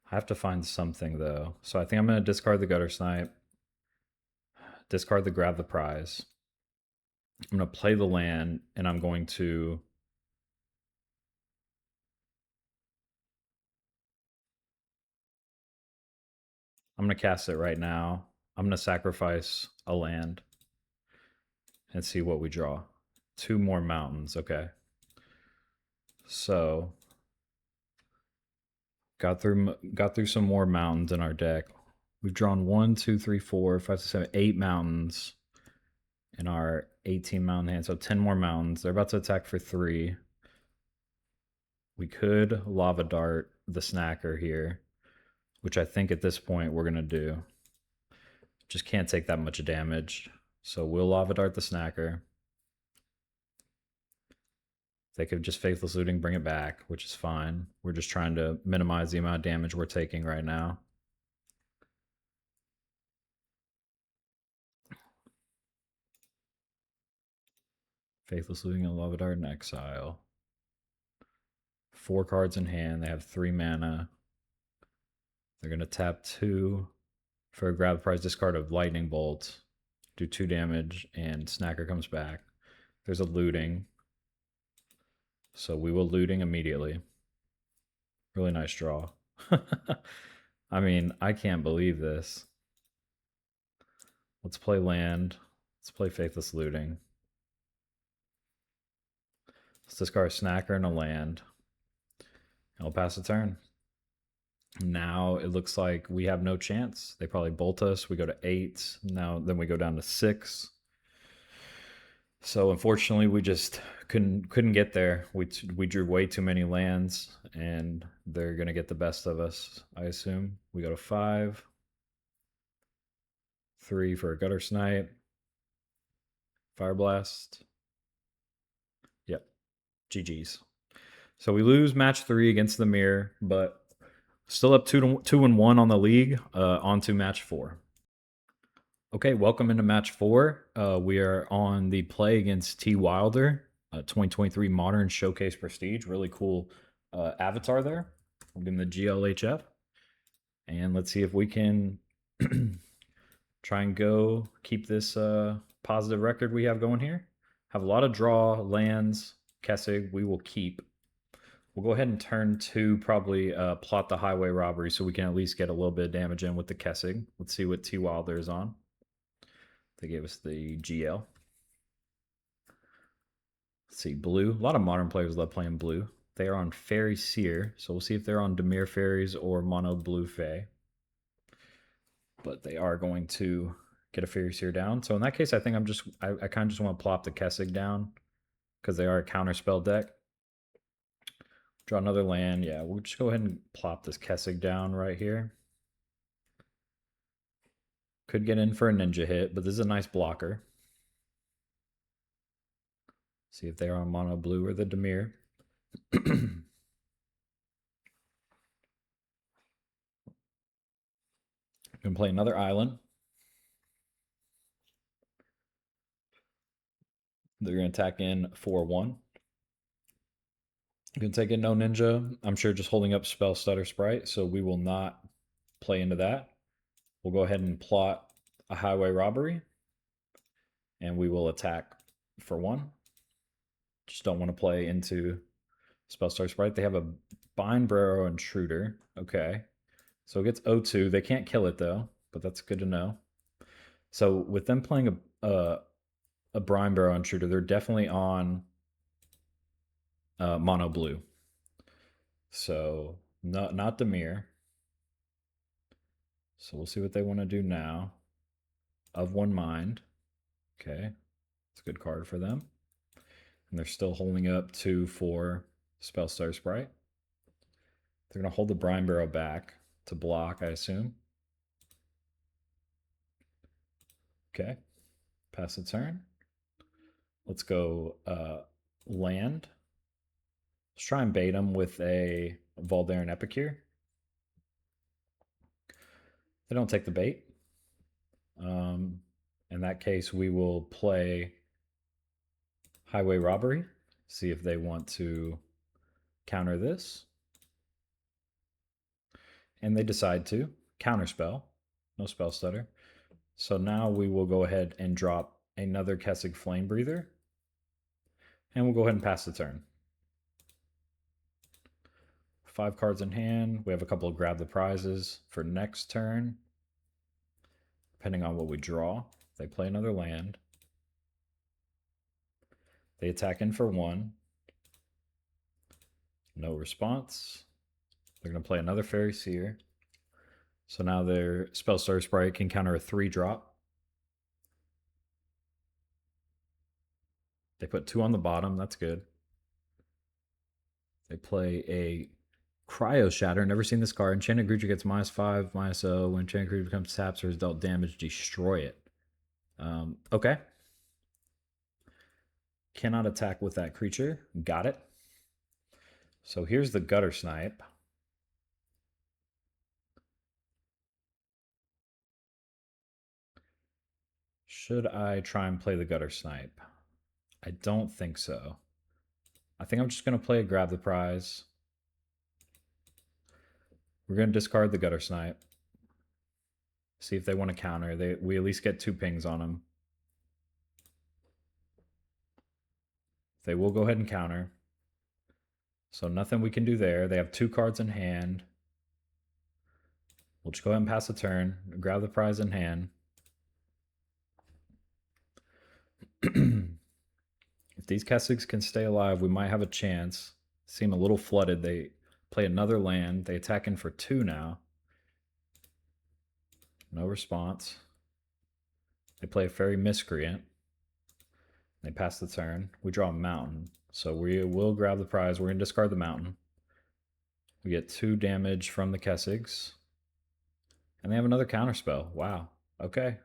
A: I have to find something though. So I think I'm going to discard the Guttersnipe, discard the Grab the Prize. I'm going to play the land, and I'm going to cast it right now. I'm going to sacrifice a land and see what we draw. 2 more mountains, okay. So got through some more mountains in our deck. We've drawn 1, 2, 3, 4, 5, 6, 7, 8 mountains in our 18 mountain hand. So 10 more mountains. They're about to attack for 3. We could Lava Dart the Snacker here, which I think at this point we're going to do. Just can't take that much damage. So we'll Lava Dart the Snacker. They could just Faithless Looting, bring it back, which is fine. We're just trying to minimize the amount of damage we're taking right now. Faithless Looting and Lava Dart in exile. 4 cards in hand. They have 3 mana. They're going to tap 2 for a Grab the Prize, discard of Lightning Bolt. Do 2 damage, and Snacker comes back. There's a Looting. So we will Looting immediately. Really nice draw. I mean, I can't believe this. Let's play land. Let's play Faithless Looting. Let's discard a Snacker and a land. I'll pass the turn. Now it looks like we have no chance. They probably bolt us. We go to 8. Then we go down to 6. So unfortunately, we just couldn't get there. We drew way too many lands, and they're gonna get the best of us, I assume. We go to 5. 3 for a Guttersnipe. Fireblast. Yep. GG's. So we lose match 3 against the Mirror, but still up 2-1 on the league. On to match 4. Okay, welcome into match 4. We are on the play against T. Wilder, 2023 Modern Showcase Prestige. Really cool avatar there. We'll give him the GLHF. And let's see if we can try and keep this positive record we have going here. Have a lot of draw, lands, Kessig, we will keep. We'll go ahead and turn to probably plot the Highway Robbery so we can at least get a little bit of damage in with the Kessig. Let's see what T. Wilder is on. They gave us the GL. Let's see, blue. A lot of modern players love playing blue. They are on Fairy Seer, so we'll see if they're on Dimir Fairies or Mono Blue Fae. But they are going to get a Fairy Seer down. So in that case, I think I kind of just want to plop the Kessig down because they are a counterspell deck. Draw another land. Yeah, we'll just go ahead and plop this Kessig down right here. Could get in for a ninja hit, but this is a nice blocker. See if they're on Mono Blue or the Dimir. Gonna play another island. They're gonna attack in 4/1. Gonna take in no ninja. I'm sure just holding up Spell Stutter Sprite, so we will not play into that. We'll go ahead and plot a Highway Robbery, and we will attack for 1. Just don't want to play into Spellstar Sprite. They have a Bind Barrow Intruder. Okay. So it gets O2. They can't kill it though, but that's good to know. So with them playing a Brine Barrow Intruder, they're definitely on Mono Blue. So not Dimir. So we'll see what they want to do now. Of One Mind. Okay. It's a good card for them. And they're still holding up 2 for Spellstar Sprite. They're going to hold the Brine Barrow back to block, I assume. Okay. Pass the turn. Let's go land. Let's try and bait them with a Voldaren Epicure. They don't take the bait. In that case, we will play Highway Robbery. See if they want to counter this. And they decide to. Counterspell. No spell stutter. So now we will go ahead and drop another Kessig Flamebreather. And we'll go ahead and pass the turn. 5 cards in hand. We have a couple of grab the prizes for next turn. Depending on what we draw. They play another land. They attack in for 1. No response. They're going to play another Fairy Seer. So now their Spellstar Sprite can counter a 3-drop. They put 2 on the bottom. That's good. They play a Cryo Shatter. Never seen this card. Enchanted creature gets -5, -0. When enchanted creature becomes taps or is dealt damage, destroy it. Okay. Cannot attack with that creature. Got it. So here's the Guttersnipe. Should I try and play the Guttersnipe? I don't think so. I think I'm just going to play a Grab the Prize. We're going to discard the Guttersnipe. See if they want to counter. We at least get 2 pings on them. They will go ahead and counter. So nothing we can do there. They have 2 cards in hand. We'll just go ahead and pass the turn. Grab the prize in hand. If these Kessigs can stay alive, we might have a chance. Seem a little flooded. They play another land. They attack in for 2 now. No response. They play a Fairy Miscreant. They pass the turn. We draw a mountain. So we will grab the prize. We're going to discard the mountain. We get 2 damage from the Kessigs. And they have another counterspell. Wow. Okay.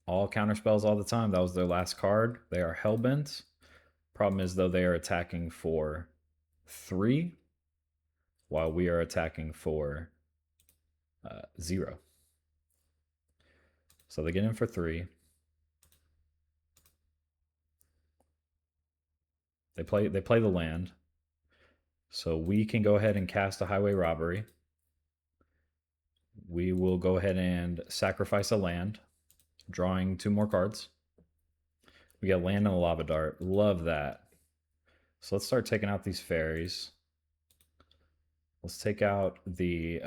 A: All counterspells all the time. That was their last card. They are Hellbent. Problem is, though, they are attacking for 3, while we are attacking for 0. So they get in for 3. They play the land. So we can go ahead and cast a Highway Robbery. We will go ahead and sacrifice a land, drawing 2 more cards. We got land and a Lava Dart. Love that. So let's start taking out these fairies. Let's take out the...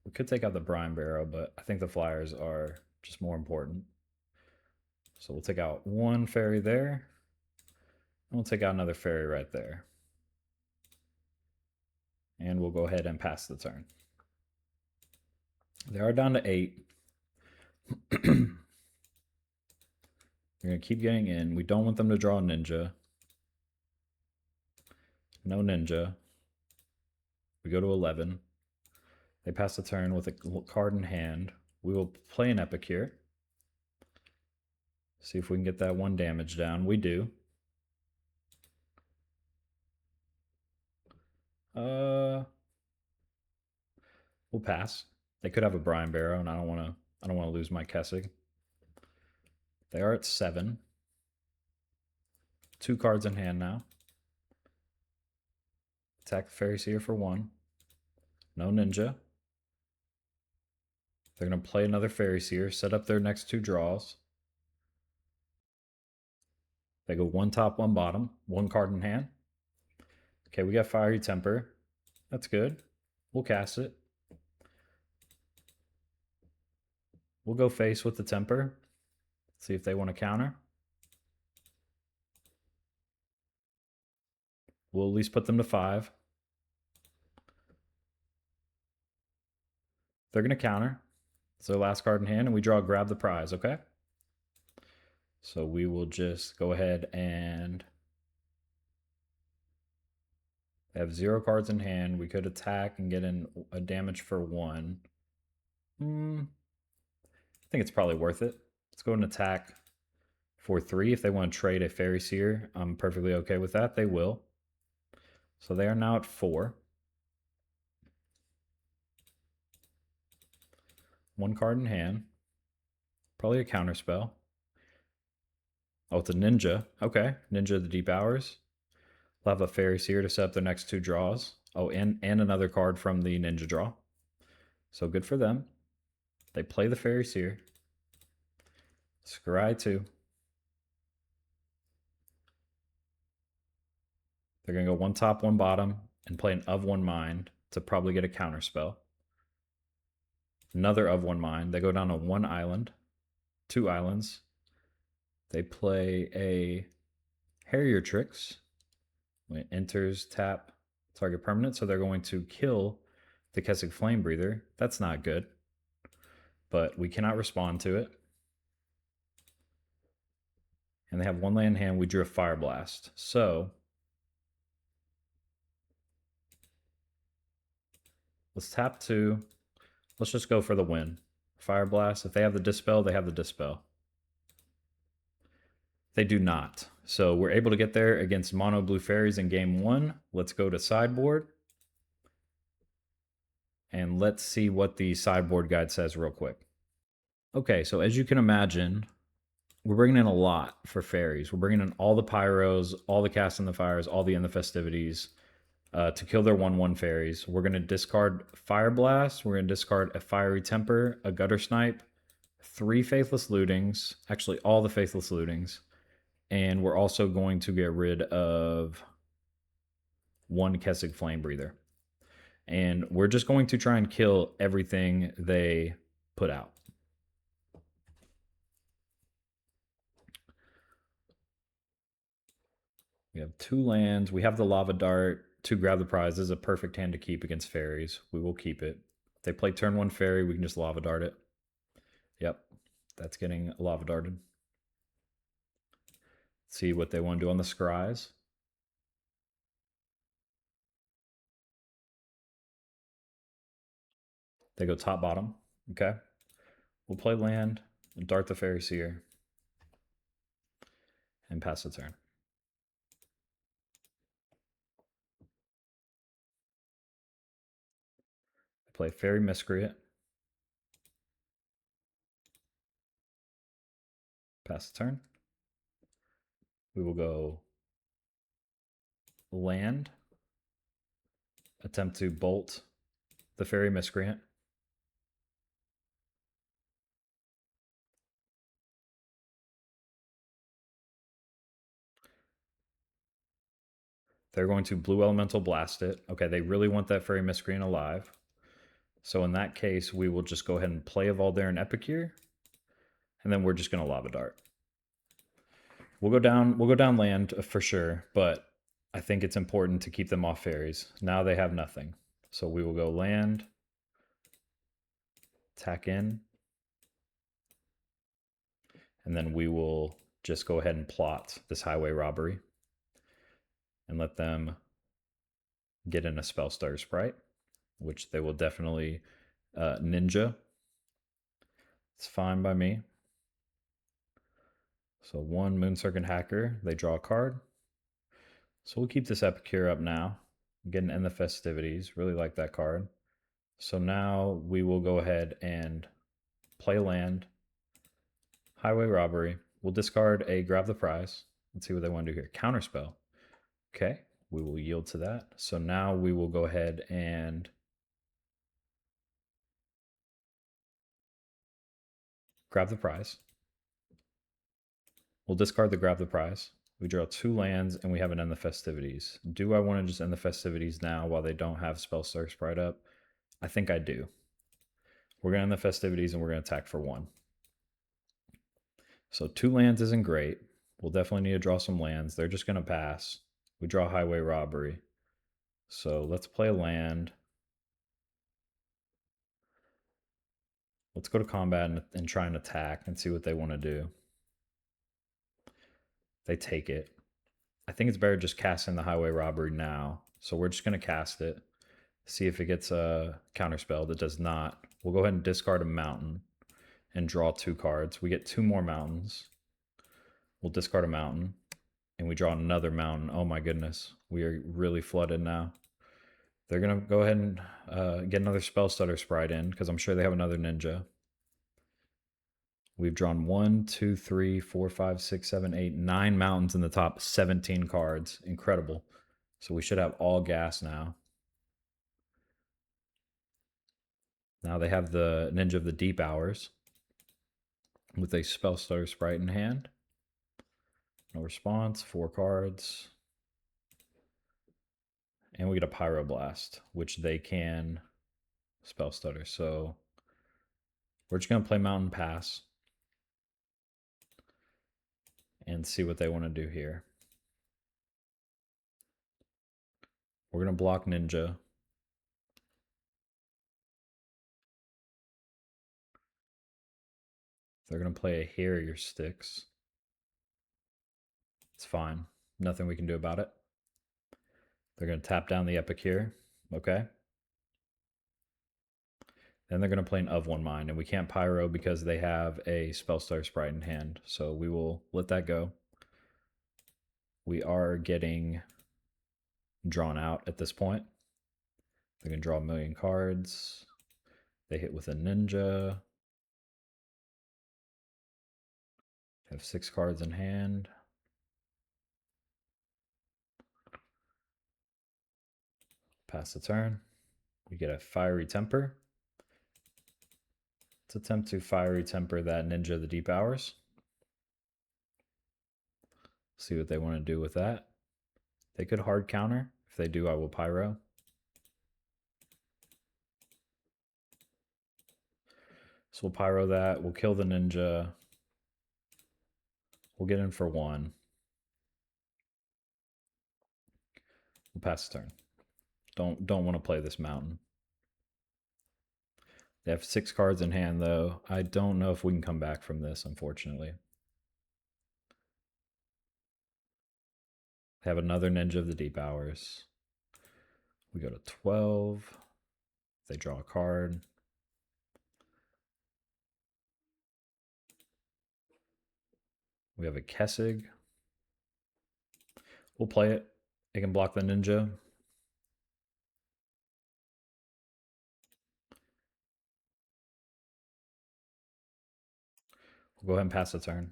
A: we could take out the Brine Barrow, but I think the flyers are just more important. So we'll take out 1 fairy there. And we'll take out another fairy right there. And we'll go ahead and pass the turn. They are down to 8. They're going to keep getting in. We don't want them to draw a ninja. No ninja. We go to 11. They pass the turn with a card in hand. We will play an Epicure. See if we can get that 1 damage down. We do. We'll pass. They could have a Brine Barrow, and I don't want to lose my Kessig. They are at 7. 2 cards in hand now. Attack the Fairy Seer for 1. No ninja. They're going to play another Fairy Seer, set up their next 2 draws. They go 1 top, 1 bottom, 1 card in hand. Okay, we got Fiery Temper. That's good. We'll cast it. We'll go face with the Temper. See if they want to counter. We'll at least put them to 5. They're going to counter. It's their last card in hand, and we draw grab the prize, okay? So we will just go ahead and have 0 cards in hand. We could attack and get in a damage for 1. I think it's probably worth it. Let's go and attack for 3. If they want to trade a Fairy Seer, I'm perfectly okay with that. They will. So they are now at 4. 1 card in hand. Probably a counter spell. Oh, it's a ninja. Okay. Ninja of the Deep Hours. We'll have a Fairy Seer to set up their next 2 draws. Oh, and another card from the ninja draw. So good for them. They play the Fairy Seer. Scry 2. They're going to go 1 top, 1 bottom, and play an of 1 mind to probably get a counter spell. Another of 1 mind. They go down to 1 island, 2 islands. They play a Harrier Tricks. When it enters, tap, target permanent. So they're going to kill the Kessig Flamebreather. That's not good. But we cannot respond to it. And they have 1 land in hand. We drew a Fireblast. So let's tap 2. Let's just go for the win. Fireblast. If they have the Dispel, they have the Dispel. They do not. So we're able to get there against Mono Blue Fairies in game 1. Let's go to Sideboard. And let's see what the Sideboard guide says real quick. Okay, so as you can imagine, we're bringing in a lot for fairies. We're bringing in all the Pyros, all the Cast in the Fires, all the End the Festivities to kill their 1/1 fairies. We're going to discard Fireblast. We're going to discard a Fiery Temper, a Guttersnipe, 3 Faithless Lootings, actually all the Faithless Lootings. And we're also going to get rid of 1 Kessig Flamebreather. And we're just going to try and kill everything they put out. We have 2 lands. We have the Lava Dart to grab the prize. This is a perfect hand to keep against fairies. We will keep it. If they play turn 1 fairy, we can just Lava Dart it. Yep, that's getting Lava Darted. See what they want to do on the scries. They go top bottom. Okay. We'll play land, dart the Fairy Seer, and pass the turn. Play Fairy Miscreant. Pass the turn. We will go land, attempt to bolt the Fairy Miscreant. They're going to Blue Elemental Blast it. Okay, they really want that Fairy Miscreant alive. So in that case, we will just go ahead and play a Voldaren Epicure, and then we're just going to Lava Dart. We'll go down land for sure, but I think it's important to keep them off fairies. Now they have nothing. So we will go land, tack in, and then we will just go ahead and plot this Highway Robbery and let them get in a Spellstar Sprite, which they will definitely ninja. It's fine by me. So one Moonsarcent Hacker, they draw a card. So we'll keep this Epicure up now. Get an End the Festivities, really like that card. So now we will go ahead and play land, Highway Robbery. We'll discard a Grab the Prize. Let's see what they want to do here. Counterspell. Okay, we will yield to that. So now we will go ahead and grab the prize. We'll discard the Grab the Prize. We draw 2 lands and we have an End the Festivities. Do I want to just end the Festivities now while they don't have Spellstar Sprite up? I think I do. We're going to end the Festivities and we're going to attack for 1. So 2 lands isn't great. We'll definitely need to draw some lands. They're just going to pass. We draw Highway Robbery. So let's play a land. Let's go to combat and try and attack and see what they want to do. They take it. I think it's better just casting the Highway Robbery now. So we're just going to cast it. See if it gets a counterspell. That does not. We'll go ahead and discard a mountain and draw 2 cards. We get 2 more mountains. We'll discard a mountain and we draw another mountain. Oh my goodness. We are really flooded now. They're going to go ahead and get another Spellstutter Sprite in because I'm sure they have another ninja. We've drawn 1, 2, 3, 4, 5, 6, 7, 8, 9 mountains in the top, 17 cards. Incredible. So we should have all gas now. Now they have the Ninja of the Deep Hours with a Spellstutter Sprite in hand. No response, 4 cards. And we get a Pyroblast, which they can Spellstutter. So we're just going to play Mountain Pass and see what they want to do here. We're going to block Ninja. They're going to play a Harrier Sticks. It's fine. Nothing we can do about it. They're going to tap down the Epicure. Okay. Then they're going to play an Of One Mind, and we can't Pyro because they have a Spellstar Sprite in hand. So we will let that go. We are getting drawn out at this point. They can draw 1,000,000 cards. They hit with a Ninja. Have 6 cards in hand. Pass the turn. We get a Fiery Temper. Let's attempt to Fiery Temper that Ninja of the Deep Hours. See what they want to do with that. They could hard counter. If they do, I will Pyro. So we'll Pyro that. We'll kill the Ninja. We'll get in for 1. We'll pass the turn. Don't want to play this mountain. They have 6 cards in hand, though. I don't know if we can come back from this, unfortunately. They have another Ninja of the Deep Hours. We go to 12. They draw a card. We have a Kessig. We'll play it. It can block the Ninja. We'll go ahead and pass the turn.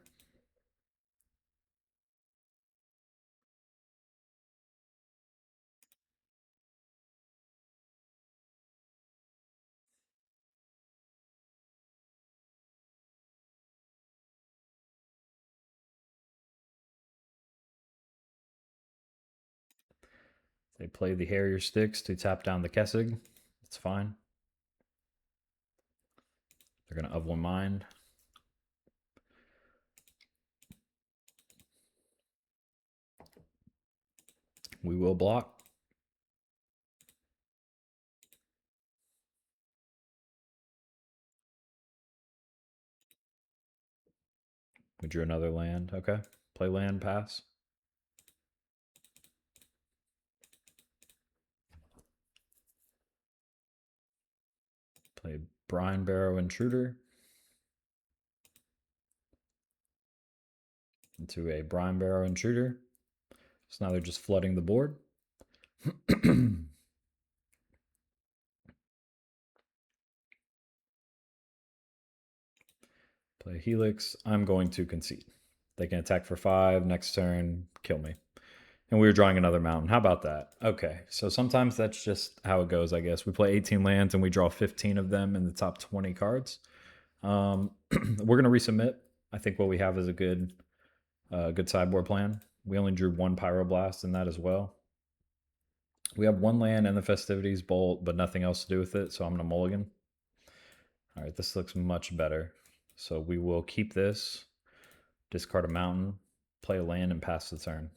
A: They play the Harrier Sticks to tap down the Kessig. It's fine. They're going to of one mind. We will block. We drew another land. Okay. Play land, pass. Play Brine Barrow Intruder into a Brine Barrow Intruder. So now they're just flooding the board. Play Helix. I'm going to concede. They can attack for 5. Next turn, kill me. And we were drawing another mountain. How about that? Okay, so sometimes that's just how it goes, I guess. We play 18 lands and we draw 15 of them in the top 20 cards. We're going to resubmit. I think what we have is a good sideboard plan. We only drew 1 Pyroblast in that as well. We have 1 land and the Festivities Bolt, but nothing else to do with it, so I'm going to mulligan. All right, this looks much better. So we will keep this, discard a mountain, play a land, and pass the turn.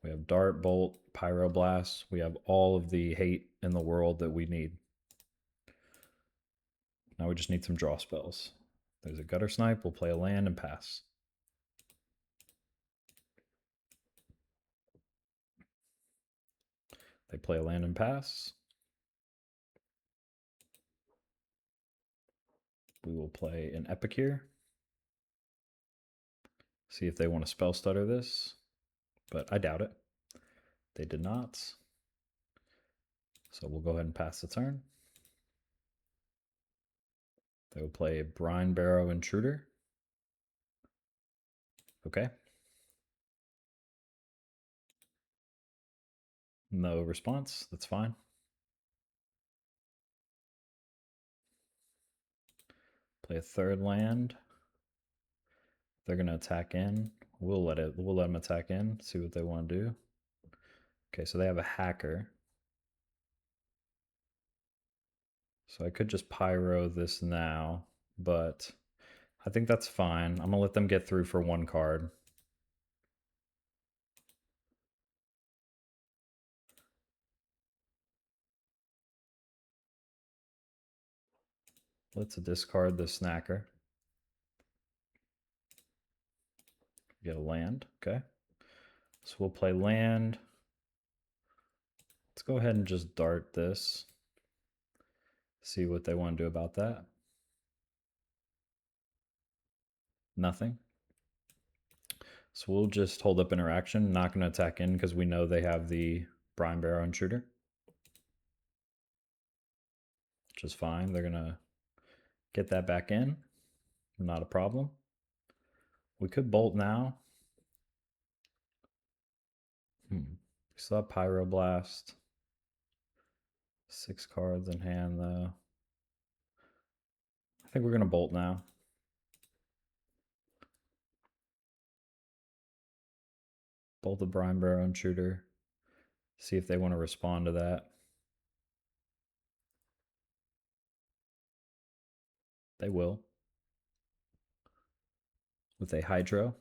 A: We have Dart, Bolt, Pyroblast. We have all of the hate in the world that we need. Now we just need some draw spells. There's a Guttersnipe. We'll play a land and pass. They play a land and pass. We will play an Epicure. See if they want to spell stutter this, but I doubt it. They did not. So we'll go ahead and pass the turn. They will play Brine Barrow Intruder. Okay. No response. That's fine. Play a third land. They're going to attack in. We'll let them attack in, see what they want to do. Okay, so they have a hacker. So I could just pyro this now, but I think that's fine. I'm going to let them get through for 1 card. Let's discard the snacker. Get a land, okay. So we'll play land. Let's go ahead and just dart this. See what they want to do about that. Nothing. So we'll just hold up interaction. Not going to attack in because we know they have the Brine Barrow Intruder. Which is fine. They're going to get that back in. Not a problem. We could bolt now. We still have Pyroblast. 6 cards in hand though. I think we're going to bolt now. Bolt the Brine Barrow Intruder. See if they want to respond to that. They will. With a Hydro.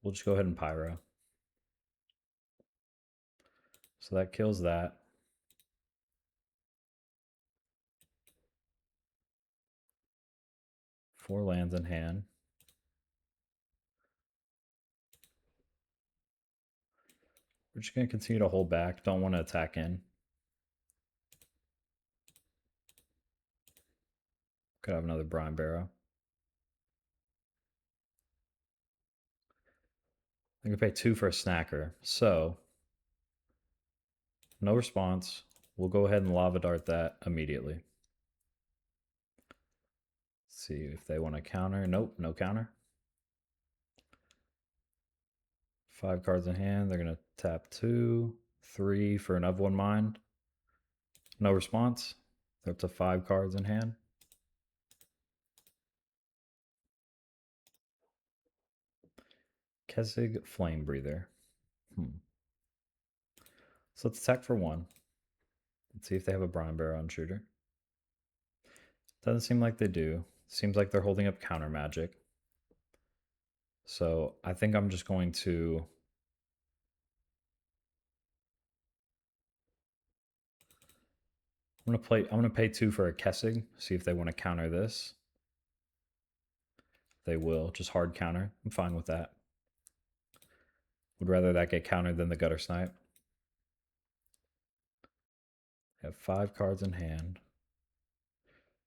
A: We'll just go ahead and Pyro. So that kills that. Four lands in hand. We're just going to continue to hold back. Don't want to attack in. Could have another Brine Barrow. I can pay 2 for a snacker. So, no response. We'll go ahead and Lava Dart that immediately. See if they want to counter. Nope, no counter. 5 cards in hand. They're going to tap 2, 3 for an of one mind. No response. They're up to 5 cards in hand. Kessig Flamebreather. So let's attack for 1. Let's see if they have a Brine Barrow Shooter. Doesn't seem like they do. Seems like they're holding up counter magic. So I think I'm just going to... I'm gonna pay 2 for a Kessig, see if they want to counter this. They will, just hard counter. I'm fine with that. Would rather that get countered than the Guttersnipe. Have 5 cards in hand.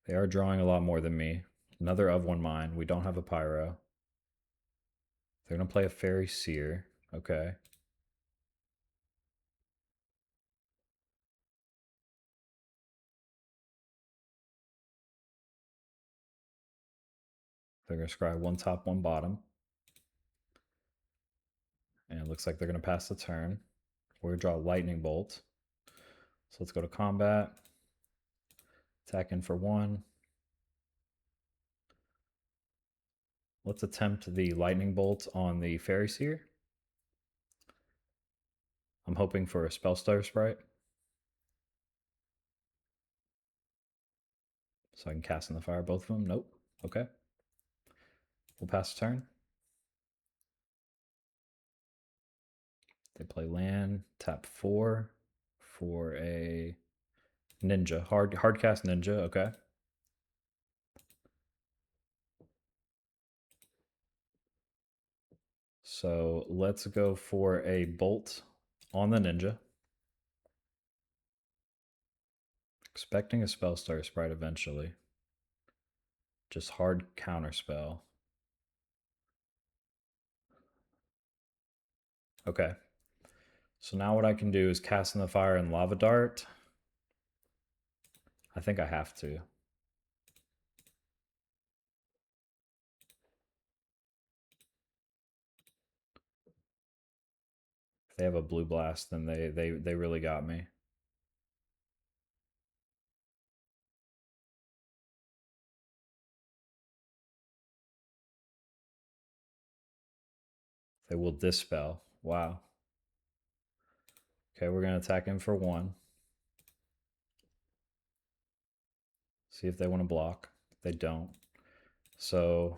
A: They are drawing a lot more than me. Another of 1 mine. We don't have a Pyro. They're gonna play a Fairy Seer. Okay. They're gonna scry 1 top, 1 bottom. And it looks like they're gonna pass the turn. We're gonna draw Lightning Bolt. So let's go to combat. Attack in for 1. Let's attempt the Lightning Bolt on the Fairy Seer. I'm hoping for a Spellstutter Sprite. So I can cast in the fire both of them. Nope. Okay. We'll pass the turn. They play land, tap 4 for a ninja. Hard cast ninja, okay. So let's go for a bolt on the ninja. Expecting a Spellstutter Sprite eventually. Just hard counter spell. Okay. So now what I can do is cast in the fire and Lava Dart. I think I have to. If they have a blue blast, then they really got me. They will Dispel. Wow. Okay, we're going to attack him for 1. See if they want to block. They don't. So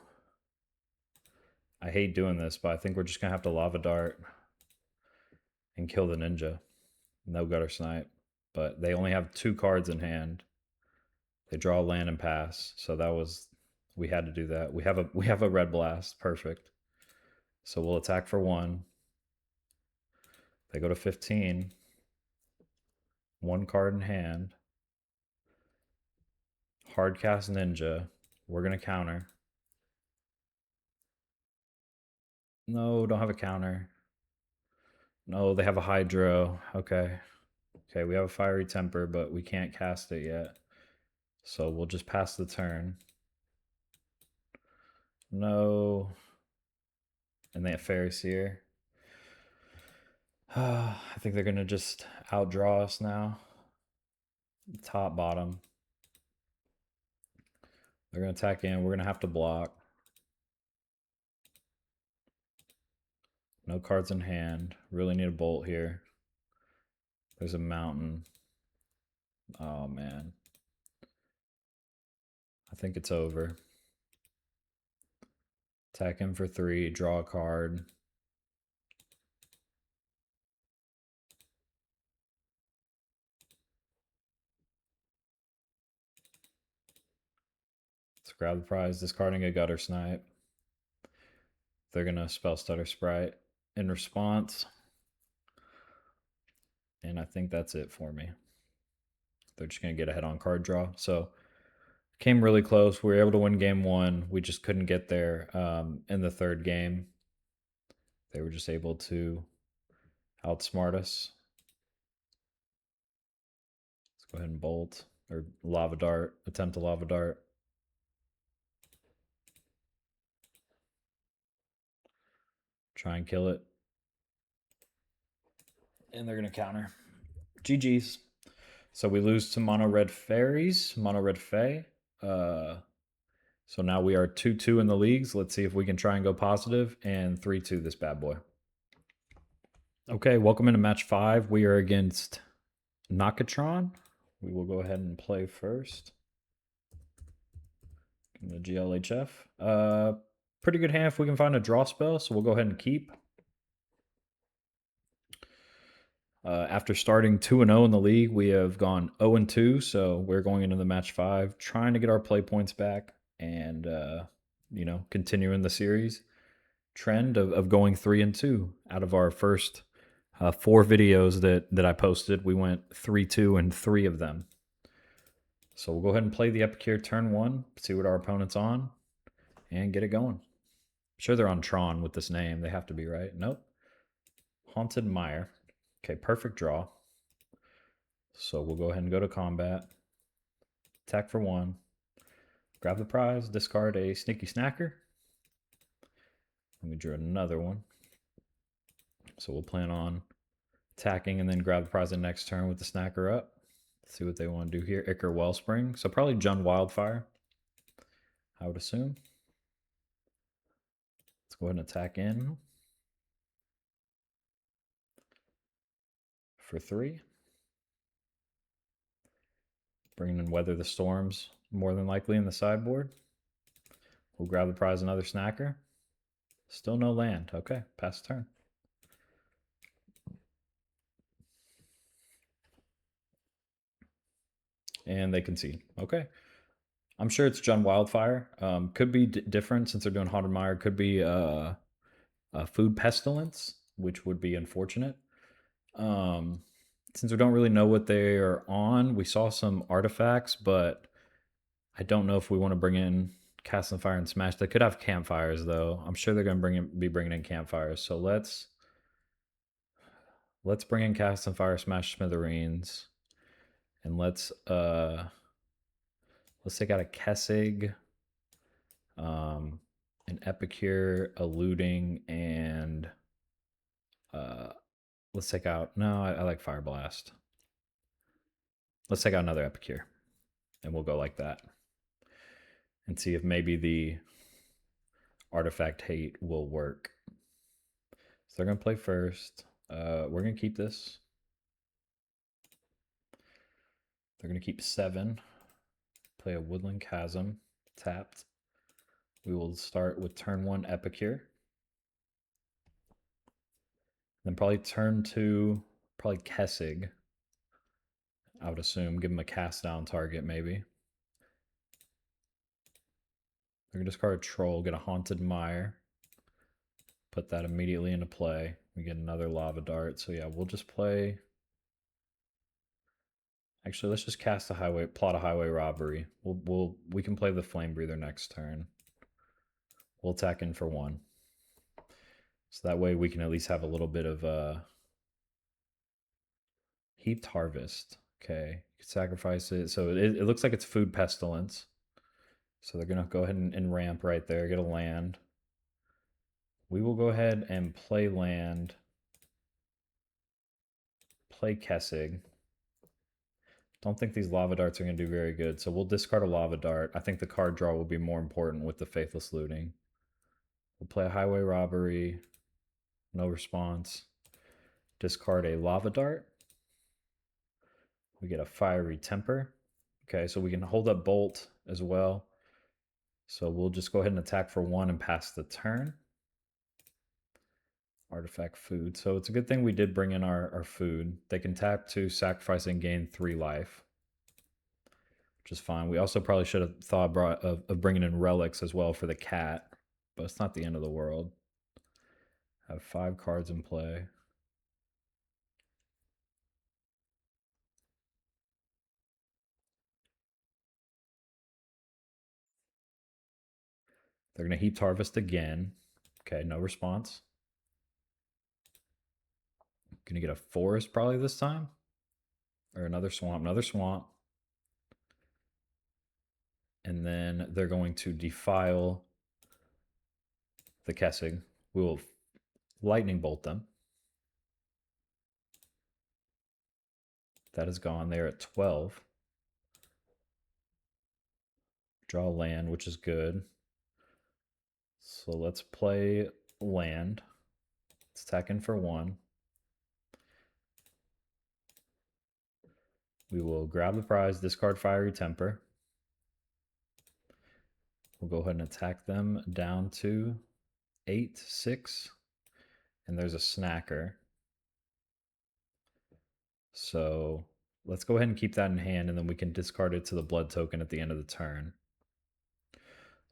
A: I hate doing this, but I think we're just going to have to Lava Dart and kill the ninja. No Guttersnipe. But they only have 2 cards in hand. They draw a land and pass. So that was... We had to do that. We have a red blast. Perfect. So we'll attack for 1. They go to 15. 1 card in hand. Hardcast ninja. We're going to counter. No, don't have a counter. No, they have a Hydro. Okay. Okay, we have a Fiery Temper, but we can't cast it yet. So we'll just pass the turn. No. And they have Fairy Seer. I think they're going to just outdraw us now. Top, bottom. They're going to attack in. We're going to have to block. No cards in hand. Really need a bolt here. There's a mountain. Oh, man. I think it's over. Attack him for 3. Draw a card. Let's grab the prize. Discarding a Guttersnipe. They're going to Spellstutter Sprite in response. And I think that's it for me. They're just going to get ahead on card draw. So came really close. We were able to win game 1. We just couldn't get there in the 3rd game. They were just able to outsmart us. Let's go ahead and bolt or Lava Dart. Attempt a Lava Dart. Try and kill it. And they're going to counter. GG's. So we lose to Mono Red Fairies, Mono Red Fae. So now we are 2-2 in the leagues. Let's see if we can try and go positive and 3-2 this bad boy. Okay, welcome into match 5. We are against Nakatron. We will go ahead and play first. The GLHF. Pretty good hand if we can find a draw spell, so we'll go ahead and keep. After starting 2-0 in the league, we have gone 0-2, so we're going into the match 5, trying to get our play points back and, continuing the series trend of going 3-2. Out of our first 4 videos that I posted, we went 3-2 in 3 of them. So we'll go ahead and play the Epicure turn 1, see what our opponent's on, and get it going. I'm sure they're on Tron with this name. They have to be, right? Nope. Haunted Mire. Okay, perfect draw. So we'll go ahead and go to combat. Attack for 1. Grab the prize. Discard a Sneaky Snacker. And we drew another one. So we'll plan on attacking and then grab the prize the next turn with the Snacker up. Let's see what they want to do here. Ichor Wellspring. So probably Jund Wildfire, I would assume. Let's go ahead and attack in for 3. Bringing in Weather the Storms, more than likely in the sideboard. We'll grab the prize, another Snacker. Still no land. Okay, pass turn. And they concede. Okay. I'm sure it's Jund Wildfire. Could be different since they're doing Haunted Mire. Could be a Food Pestilence, which would be unfortunate. Since we don't really know what they are on, we saw some artifacts, but I don't know if we want to bring in Cast and Fire and Smash. They could have campfires, though. I'm sure they're going to be bringing in campfires. So let's bring in Cast and Fire, Smash Smithereens, and let's take out a Kessig, an Epicure, a Looting, and let's take out. No, I like Fireblast. Let's take out another Epicure, and we'll go like that, and see if maybe the Artifact Hate will work. So they're gonna play first. We're gonna keep this. They're gonna keep 7. Play a Woodland Chasm, tapped. We will start with turn 1 Epicure. Then probably turn 2, probably Kessig. I would assume, give him a cast down target maybe. They're gonna discard a Troll, get a Haunted Mire. Put that immediately into play. We get another Lava Dart. So yeah, we'll just play. Actually, let's just cast a plot a Highway Robbery. We can play the Flamebreather next turn. We'll attack in for 1. So that way we can at least have a little bit of Heaped Harvest. Okay, you can sacrifice it. So it looks like it's Food Pestilence. So they're gonna go ahead and ramp right there, get a land. We will go ahead and play land. Play Kessig. Don't think these Lava Darts are going to do very good, so we'll discard a Lava Dart. I think the card draw will be more important with the Faithless Looting. We'll play a Highway Robbery. No response. Discard a Lava Dart. We get a Fiery Temper. Okay, so we can hold up Bolt as well. So we'll just go ahead and attack for 1 and pass the turn. Artifact Food. So it's a good thing we did bring in our food. They can tap to sacrifice and gain 3 life, which is fine. We also probably should have thought of bringing in relics as well for the cat, but it's not the end of the world. Have 5 cards in play. They're going to Heaped Harvest again. Okay, no response. Going to get a forest probably this time. Or another swamp. And then they're going to defile the Kessig. We will lightning bolt them. That is gone. They're at 12. Draw land, which is good. So let's play land. Let's attack in for 1. We will grab the prize, discard Fiery Temper. We'll go ahead and attack them down to 8, 6. And there's a snacker. So let's go ahead and keep that in hand, and then we can discard it to the blood token at the end of the turn.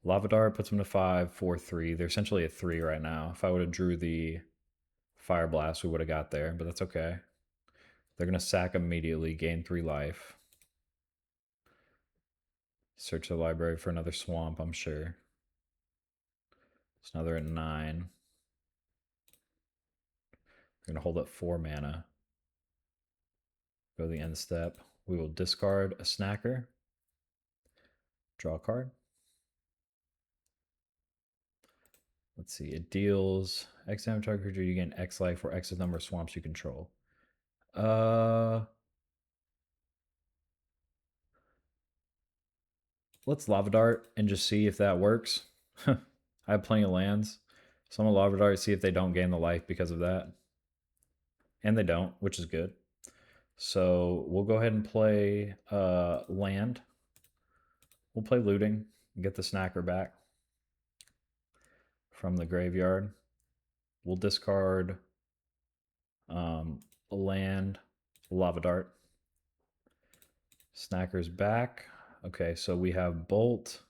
A: Lava Dart puts them to 5, 4, 3. They're essentially at 3 right now. If I would have drew the Fireblast, we would have got there, but that's okay. They're going to sack immediately, gain 3 life. Search the library for another swamp, I'm sure. So now they're at 9. They're going to hold up 4 mana. Go to the end step. We will discard a snacker. Draw a card. Let's see. It deals X damage target creature. You gain X life or X number of swamps you control. Let's Lava Dart and just see if that works. I have plenty of lands. So I'm gonna Lava Dart, see if they don't gain the life because of that. And they don't, which is good. So we'll go ahead and play land. We'll play looting and get the snacker back from the graveyard. We'll discard land, Lava Dart. Snacker's back. Okay, so we have Bolt.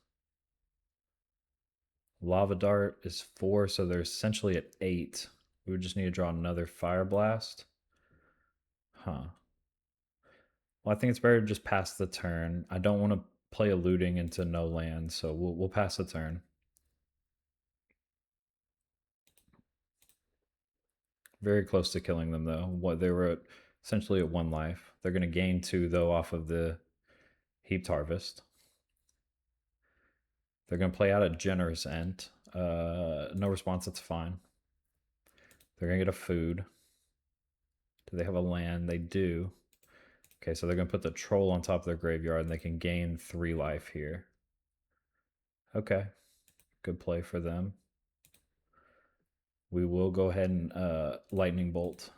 A: Lava Dart is 4, so they're essentially at 8. We would just need to draw another Fireblast. Huh. Well, I think it's better to just pass the turn. I don't want to play a looting into no land, so we'll pass the turn. Very close to killing them, though. What they were essentially at 1 life. They're going to gain 2, though, off of the Heaped Harvest. They're going to play out a Generous End. No response, that's fine. They're going to get a food. Do they have a land? They do. Okay, so they're going to put the Troll on top of their graveyard, and they can gain 3 life here. Okay, good play for them. We will go ahead and Lightning Bolt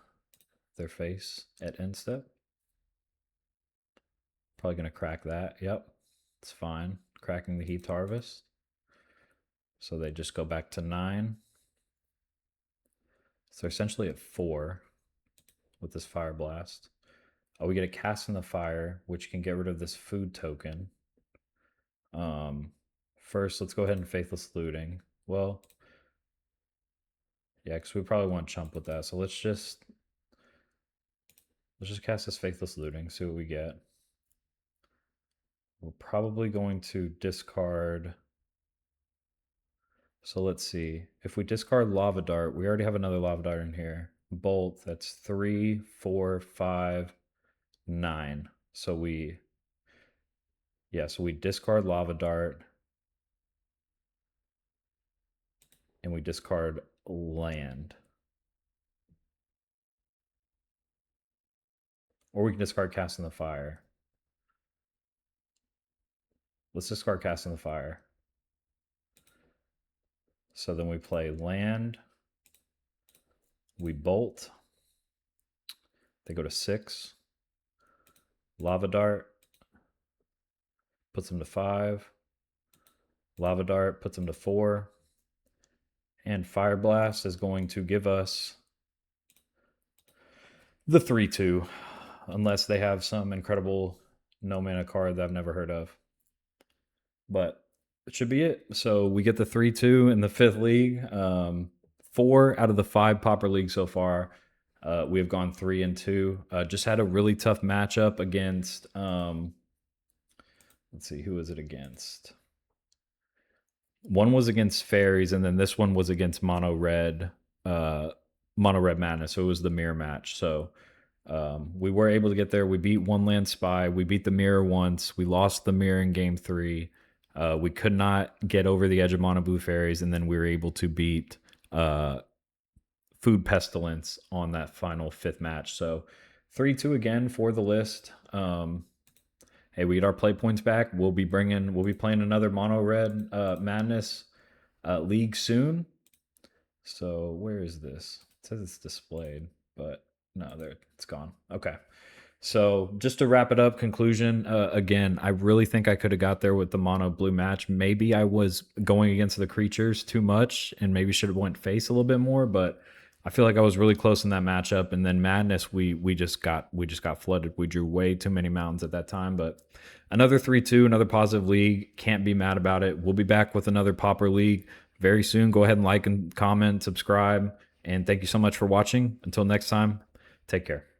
A: their face at end step. Probably going to crack that. Yep, it's fine. Cracking the Heaped Harvest. So they just go back to 9. So they're essentially at 4 with this Fireblast. Oh, we get a Cast in the Fire, which can get rid of this food token. First, let's go ahead and Faithless Looting. Well, yeah, because we probably want chump with that. So let's just cast this Faithless Looting, see what we get. We're probably going to discard. So let's see. If we discard Lava Dart, we already have another Lava Dart in here. Bolt, that's 3, 4, 5, 9. So we discard Lava Dart. And we discard land. Or we can discard Cast in the Fire. Let's discard Cast in the Fire. So then we play land. We bolt. They go to 6. Lava Dart puts them to 5. Lava Dart puts them to 4. And Fireblast is going to give us the 3/2, unless they have some incredible no mana card that I've never heard of. But it should be it. So we get the 3/2 in the 5th league. 4 out of the 5 Pauper leagues so far. We have gone 3-2. Just had a really tough matchup against. Let's see, who was it against? One was against Fairies, and then this one was against Mono Red Madness. So it was the mirror match. So we were able to get there. We beat One Land Spy. We beat the mirror once. We lost the mirror in game 3. We could not get over the edge of Mono Blue Fairies, and then we were able to beat Food Pestilence on that final 5th match. So 3-2 again for the list. Hey, we get our play points back. We'll be playing another Mono Red Madness league soon. So where is this? It says it's displayed, but no, there it's gone. Okay. So just to wrap it up, conclusion, again, I really think I could have got there with the mono blue match. Maybe I was going against the creatures too much and maybe should have went face a little bit more, but I feel like I was really close in that matchup. And then Madness, we just got flooded. We drew way too many mountains at that time. But another 3-2, another positive league. Can't be mad about it. We'll be back with another Pauper league very soon. Go ahead and like and comment, subscribe, and thank you so much for watching. Until next time, take care.